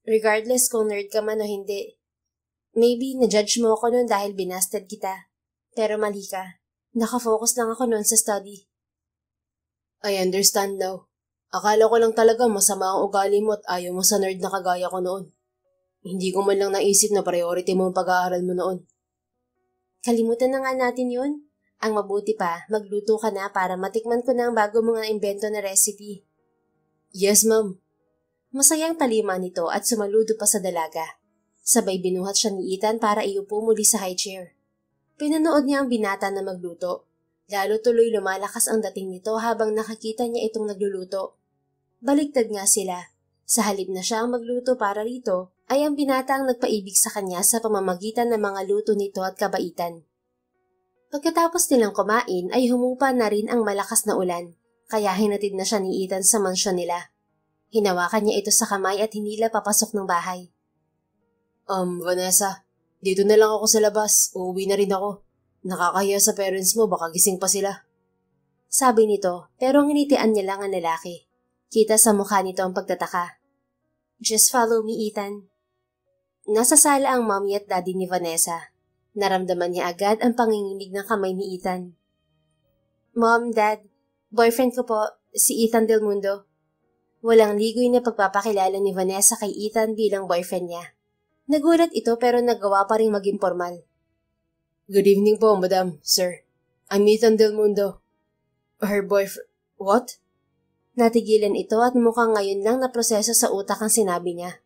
Regardless kung nerd ka man o hindi. Maybe na-judge mo ako noon dahil binasted kita. Pero mali ka. Nakafocus lang ako noon sa study. I understand now. Akala ko lang talaga masama ang ugali mo at ayaw mo sa nerd na kagaya ko noon. Hindi ko man lang naisip na priority mo ang pag-aaral mo noon. Kalimutan na nga natin yun. Ang mabuti pa, magluto ka na para matikman ko na ang bago mga imbento na recipe. Yes, ma'am. Masayang talima nito at sumaludo pa sa dalaga. Sabay binuhat siya ni Ethan para iupo muli sa high chair. Pinanood niya ang binata na magluto. Lalo tuloy lumalakas ang dating nito habang nakakita niya itong nagluluto. Baligtad nga sila. Sa halip na siya ang magluto para rito, ay ang binata ang nagpaibig sa kanya sa pamamagitan ng mga luto nito at kabaitan. Pagkatapos nilang kumain ay humupa na rin ang malakas na ulan, kaya hinatid na siya ni Ethan sa mansyon nila. Hinawakan niya ito sa kamay at hinila papasok ng bahay. Vanessa, dito na lang ako sa labas. Uuwi na rin ako. Nakakahiya sa parents mo, baka gising pa sila. Sabi nito, pero nginitian niya lang ang lalaki. Kita sa mukha nito ang pagtataka. Just follow me, Ethan. Nasa sala ang mommy at daddy ni Vanessa. Naramdaman niya agad ang panginginig ng kamay ni Ethan. Mom, Dad, boyfriend ko po, si Ethan Del Mundo. Walang ligoy na pagpapakilala ni Vanessa kay Ethan bilang boyfriend niya. Nagulat ito pero nagawa pa rin maging formal. Good evening po, madam, sir. I'm Ethan Del Mundo. Her boyfriend... What? Natigilan ito at mukhang ngayon lang na proseso sa utak ang sinabi niya.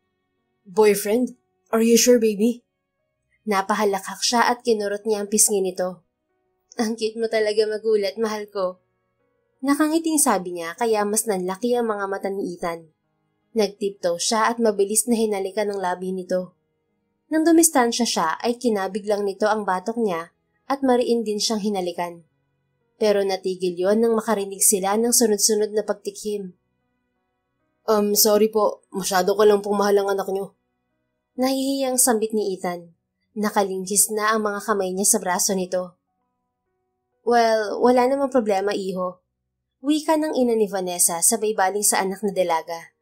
Boyfriend? Are you sure, baby? Napahalakhak siya at kinurot niya ang pisngi nito. Ang cute mo talaga magulat, mahal ko. Nakangiting sabi niya kaya mas nanlaki ang mga mata ni Ethan. Nagtiptoe siya at mabilis na hinalikan ng labi nito. Nang dumistansya siya ay kinabig lang nito ang batok niya at mariin din siyang hinalikan. Pero natigil yon nang makarinig sila ng sunod-sunod na pagtikhim. Sorry po. Masyado ko lang pong mahal ang anak niyo. Nahihiyang sambit ni Ethan. Nakalinggis na ang mga kamay niya sa braso nito. Well, wala namang problema, iho. Wika ng ina ni Vanessa sabay baling sa anak na dalaga.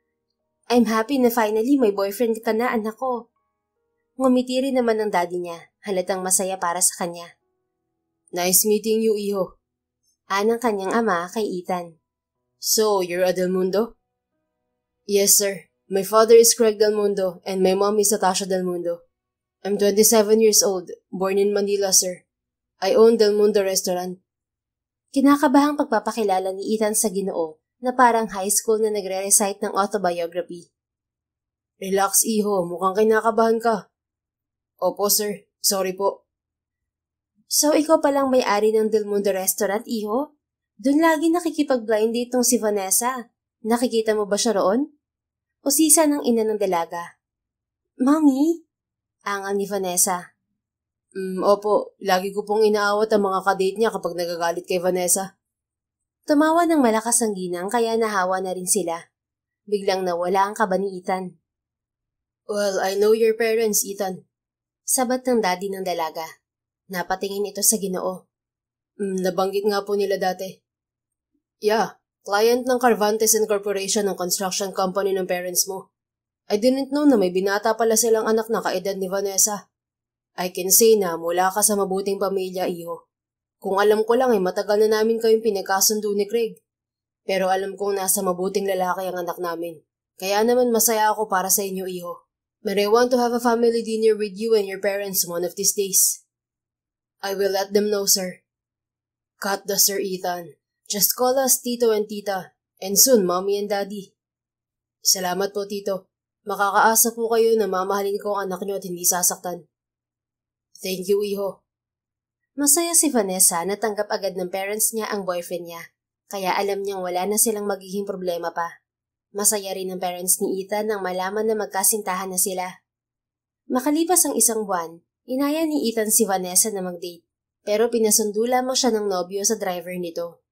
I'm happy na finally may boyfriend ka na, anak ko. Ngumiti rin naman ng daddy niya, halatang masaya para sa kanya. Nice meeting you, iho. Anang kanyang ama kay Ethan. So, you're a Del Mundo? Yes, sir. My father is Craig Del Mundo and my mom is Natasha Del Mundo. I'm 27 years old, born in Manila, sir. I own Del Mundo Restaurant. Kinakabahang pagpapakilala ni Ethan sa Ginoo na parang high school na nagre-recite ng autobiography. Relax, iho. Mukhang kinakabahan ka. Opo, sir. Sorry po. So, ikaw palang may-ari ng Del Mundo Restaurant, iho? Doon lagi nakikipag-blind date tong si Vanessa. Nakikita mo ba siya roon? O sisa ng ina ng dalaga? Mommy? Angal ni Vanessa. Opo. Lagi ko pong inaawat ang mga kadate niya kapag nagagalit kay Vanessa. Tumawa ng malakas ang ginang kaya nahawa na rin sila. Biglang nawala ang kaba ni Ethan. Well, I know your parents, Ethan. Sabat ng daddy ng dalaga. Napatingin ito sa Ginoo. Nabanggit nga po nila dati. Yeah, client ng Carvantes Incorporation ng construction company ng parents mo. I didn't know na may binata pala silang anak na kaedad ni Vanessa. I can say na mula ka sa mabuting pamilya, iho. Kung alam ko lang ay matagal na namin kayong pinagkasundo ni Craig. Pero alam kong nasa mabuting lalaki ang anak namin. Kaya naman masaya ako para sa inyo, iho. But I want to have a family dinner with you and your parents one of these days. I will let them know, sir. Cut the sir, Ethan. Just call us Tito and Tita. And soon, Mommy and Daddy. Salamat po, Tito. Makakaasa po kayo na mamahalin ko ang anak niyo at hindi sasaktan. Thank you, iho. Masaya si Vanessa na tanggap agad ng parents niya ang boyfriend niya. Kaya alam niyang wala na silang magiging problema pa. Masaya rin ang parents ni Ethan nang malaman na magkasintahan na sila. Makalipas ang isang buwan, inaya ni Ethan si Vanessa na mag-date. Pero pinasundo lamang siya ng nobyo sa driver nito.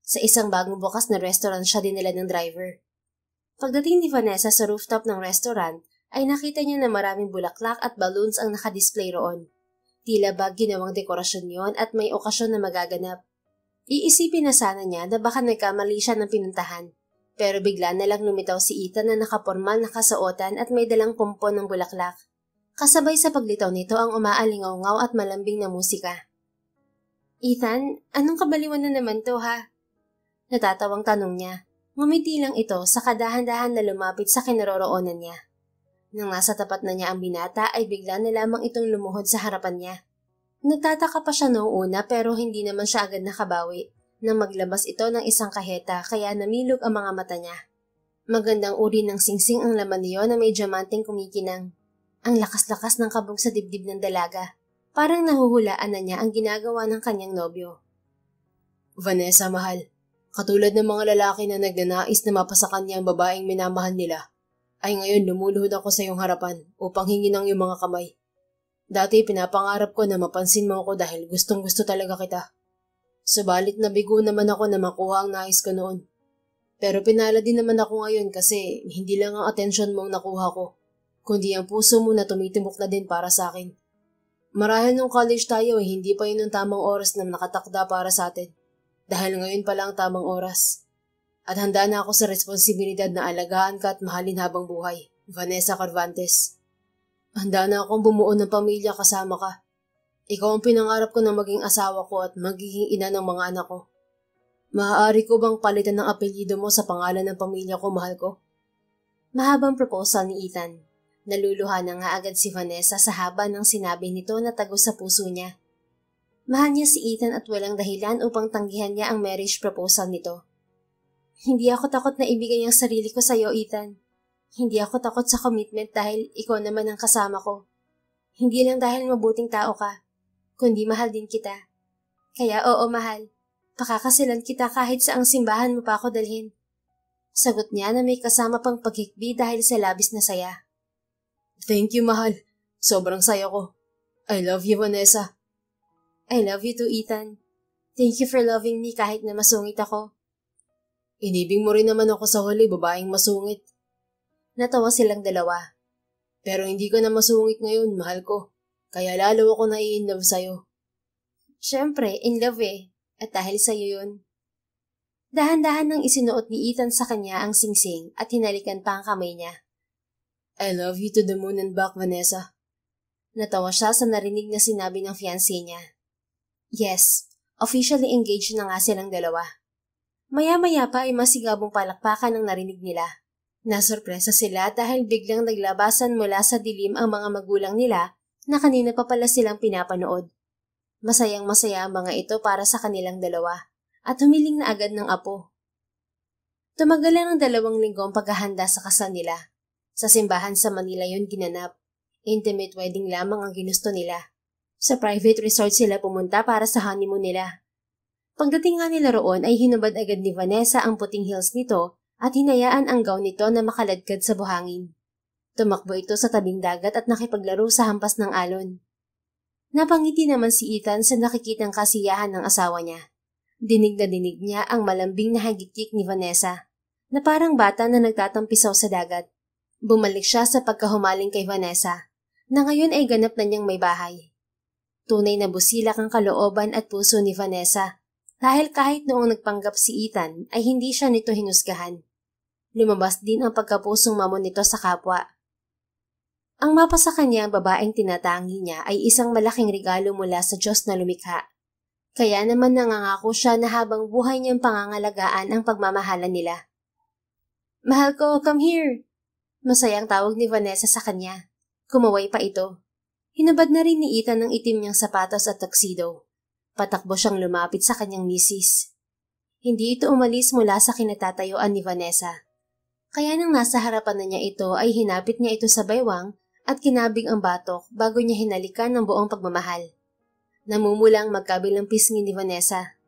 Sa isang bagong bukas na restaurant siya dinala ng driver. Pagdating ni Vanessa sa rooftop ng restaurant, ay nakita niya na maraming bulaklak at balloons ang nakadisplay roon. Tila ba ginawang dekorasyon yon at may okasyon na magaganap. Iisipin na sana niya na baka nagkamali siya ng pinuntahan. Pero bigla na lang lumitaw si Ethan na nakapormal na kasuotan at may dalang pompon ng bulaklak. Kasabay sa paglitaw nito ang umaalingaw-ngaw at malambing na musika. Ethan, anong kabaliwan na naman to, ha? Natatawang tanong niya. Ngumiti lang ito sa kadahan-dahan na lumapit sa kinaroroonan niya. Nang nasa tapat na niya ang binata ay bigla na lamang itong lumuhod sa harapan niya. Nagtataka pa siya noong una pero hindi naman siya agad nakabawi. Nang maglabas ito ng isang kaheta kaya namilog ang mga mata niya. Magandang uri ng singsing ang laman niyo na may diamanteng kumikinang. Ang lakas-lakas ng kabog sa dibdib ng dalaga. Parang nahuhulaan na niya ang ginagawa ng kanyang nobyo. Vanessa, mahal. Katulad ng mga lalaki na nagnanais na mapasa kanya ang babaeng minamahal nila, ay ngayon lumuluhod ako sa iyong harapan upang hingin ang iyong mga kamay. Dati pinapangarap ko na mapansin mo ako dahil gustong-gusto talaga kita. Subalit nabigo naman ako na makuha ang nais ko noon. Pero pinala din naman ako ngayon kasi hindi lang ang atensyon mo ang nakuha ko, kundi ang puso mo na tumitibok na din para sa akin. Marahil nung college tayo hindi pa yun ang tamang oras na nakatakda para sa atin. Dahil ngayon pa lang tamang oras. At handa na ako sa responsibilidad na alagaan ka at mahalin habang buhay, Vanessa Cervantes. Handa na akong bumuo ng pamilya kasama ka. Ikaw ang pinangarap ko na maging asawa ko at magiging ina ng mga anak ko. Maaari ko bang palitan ng apelyido mo sa pangalan ng pamilya ko, mahal ko? Mahabang proposal ni Ethan. Naluluha na nga agad si Vanessa sa haba ng sinabi nito na tagos sa puso niya. Mahal niya si Ethan at walang dahilan upang tanggihan niya ang marriage proposal nito. Hindi ako takot na ibigay ang sarili ko sa iyo, Ethan. Hindi ako takot sa commitment dahil ikaw naman ang kasama ko. Hindi lang dahil mabuting tao ka, kundi mahal din kita. Kaya oo, mahal. Pakakasilan kita kahit sa ang simbahan mo pa ako dalhin. Sagot niya na may kasama pang paghikbi dahil sa labis na saya. Thank you, mahal. Sobrang saya ko. I love you, Vanessa. I love you too, Ethan. Thank you for loving me kahit na masungit ako. Inibig mo rin naman ako sa huli, babaeng masungit. Natawa silang dalawa. Pero hindi ka na masungit ngayon, mahal ko. Kaya lalo ako nai-inlove sa'yo. Siyempre, in love eh. At dahil sa'yo yun. Dahan-dahan nang isinuot ni Ethan sa kanya ang singsing at hinalikan pa ang kamay niya. I love you to the moon and back, Vanessa. Natawa siya sa narinig na sinabi ng fiancé niya. Yes, officially engaged na nga silang dalawa. Maya-maya pa ay masigabong palakpakan ang narinig nila. Nasurpresa sila dahil biglang naglabasan mula sa dilim ang mga magulang nila na kanina pa pala silang pinapanood. Masayang-masaya ang mga ito para sa kanilang dalawa at humiling na agad ng apo. Tumagal lang ng 2 linggo ang paghahanda sa kasal nila. Sa simbahan sa Manila yun ginanap. Intimate wedding lamang ang ginusto nila. Sa private resort sila pumunta para sa honeymoon nila. Pagdating nga nila roon ay hinubad agad ni Vanessa ang puting heels nito at hinayaan ang gown nito na makaladkad sa buhangin. Tumakbo ito sa tabing dagat at nakipaglaro sa hampas ng alon. Napangiti naman si Ethan sa nakikitang kasiyahan ng asawa niya. Dinig na dinig niya ang malambing na hagikik ni Vanessa, na parang bata na nagtatampisaw sa dagat. Bumalik siya sa pagkahumaling kay Vanessa, na ngayon ay ganap na niyang may bahay. Tunay na busilak ang kalooban at puso ni Vanessa, dahil kahit noong nagpanggap si Ethan ay hindi siya nito hinusgahan. Lumabas din ang pagkapusong mamon nito sa kapwa. Ang mapa sa kanya ang babaeng tinatangi niya ay isang malaking regalo mula sa Diyos na lumikha. Kaya naman nangangako siya na habang buhay niyang pangangalagaan ang pagmamahalan nila. Mahal ko, come here! Masayang tawag ni Vanessa sa kanya. Kumaway pa ito. Hinubad na rin ni Ethan ng itim niyang sapatos at tuxedo. Patakbo siyang lumapit sa kanyang misis. Hindi ito umalis mula sa kinatatayuan ni Vanessa. Kaya nang nasa harapan na niya ito ay hinapit niya ito sa baywang at kinabig ang batok bago niya hinalikan ng buong pagmamahal. Namumulang magkabilang pisngi ni Vanessa.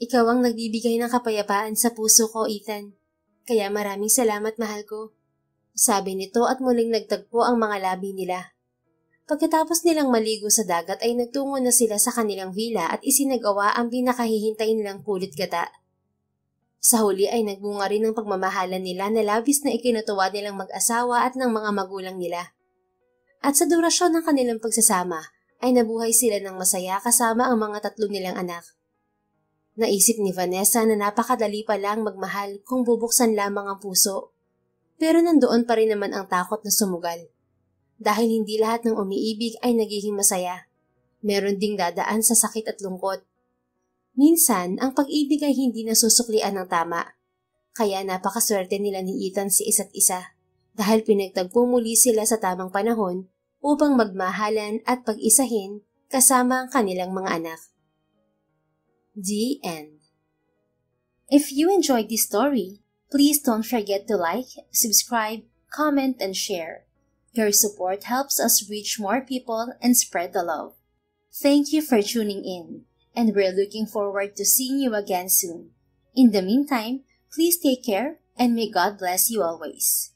Ikaw ang nagbibigay ng kapayapaan sa puso ko, Ethan. Kaya maraming salamat, mahal ko. Sabi nito at muling nagtagpo ang mga labi nila. Pagkatapos nilang maligo sa dagat ay nagtungo na sila sa kanilang villa at isinagawa ang pinakahihintay nilang kulit gata. Sa huli ay nagbunga rin ang pagmamahalan nila na labis na ikinatuwa nilang mag-asawa at ng mga magulang nila. At sa durasyon ng kanilang pagsasama ay nabuhay sila ng masaya kasama ang mga 3 nilang anak. Naisip ni Vanessa na napakadali pa lang magmahal kung bubuksan lamang ang puso. Pero nandoon pa rin naman ang takot na sumugal. Dahil hindi lahat ng umiibig ay nagiging masaya. Meron ding dadaan sa sakit at lungkot. Minsan, ang pag-ibig ay hindi nasusuklian ng tama. Kaya napakaswerte nila ni Ethan sa isa't isa. Dahil pinagtagpo muli sila sa tamang panahon upang magmahalan at pag-isahin kasama ang kanilang mga anak. The End. If you enjoyed this story, please don't forget to like, subscribe, comment, and share. Your support helps us reach more people and spread the love. Thank you for tuning in. and we're looking forward to seeing you again soon. In the meantime, please take care and may God bless you always.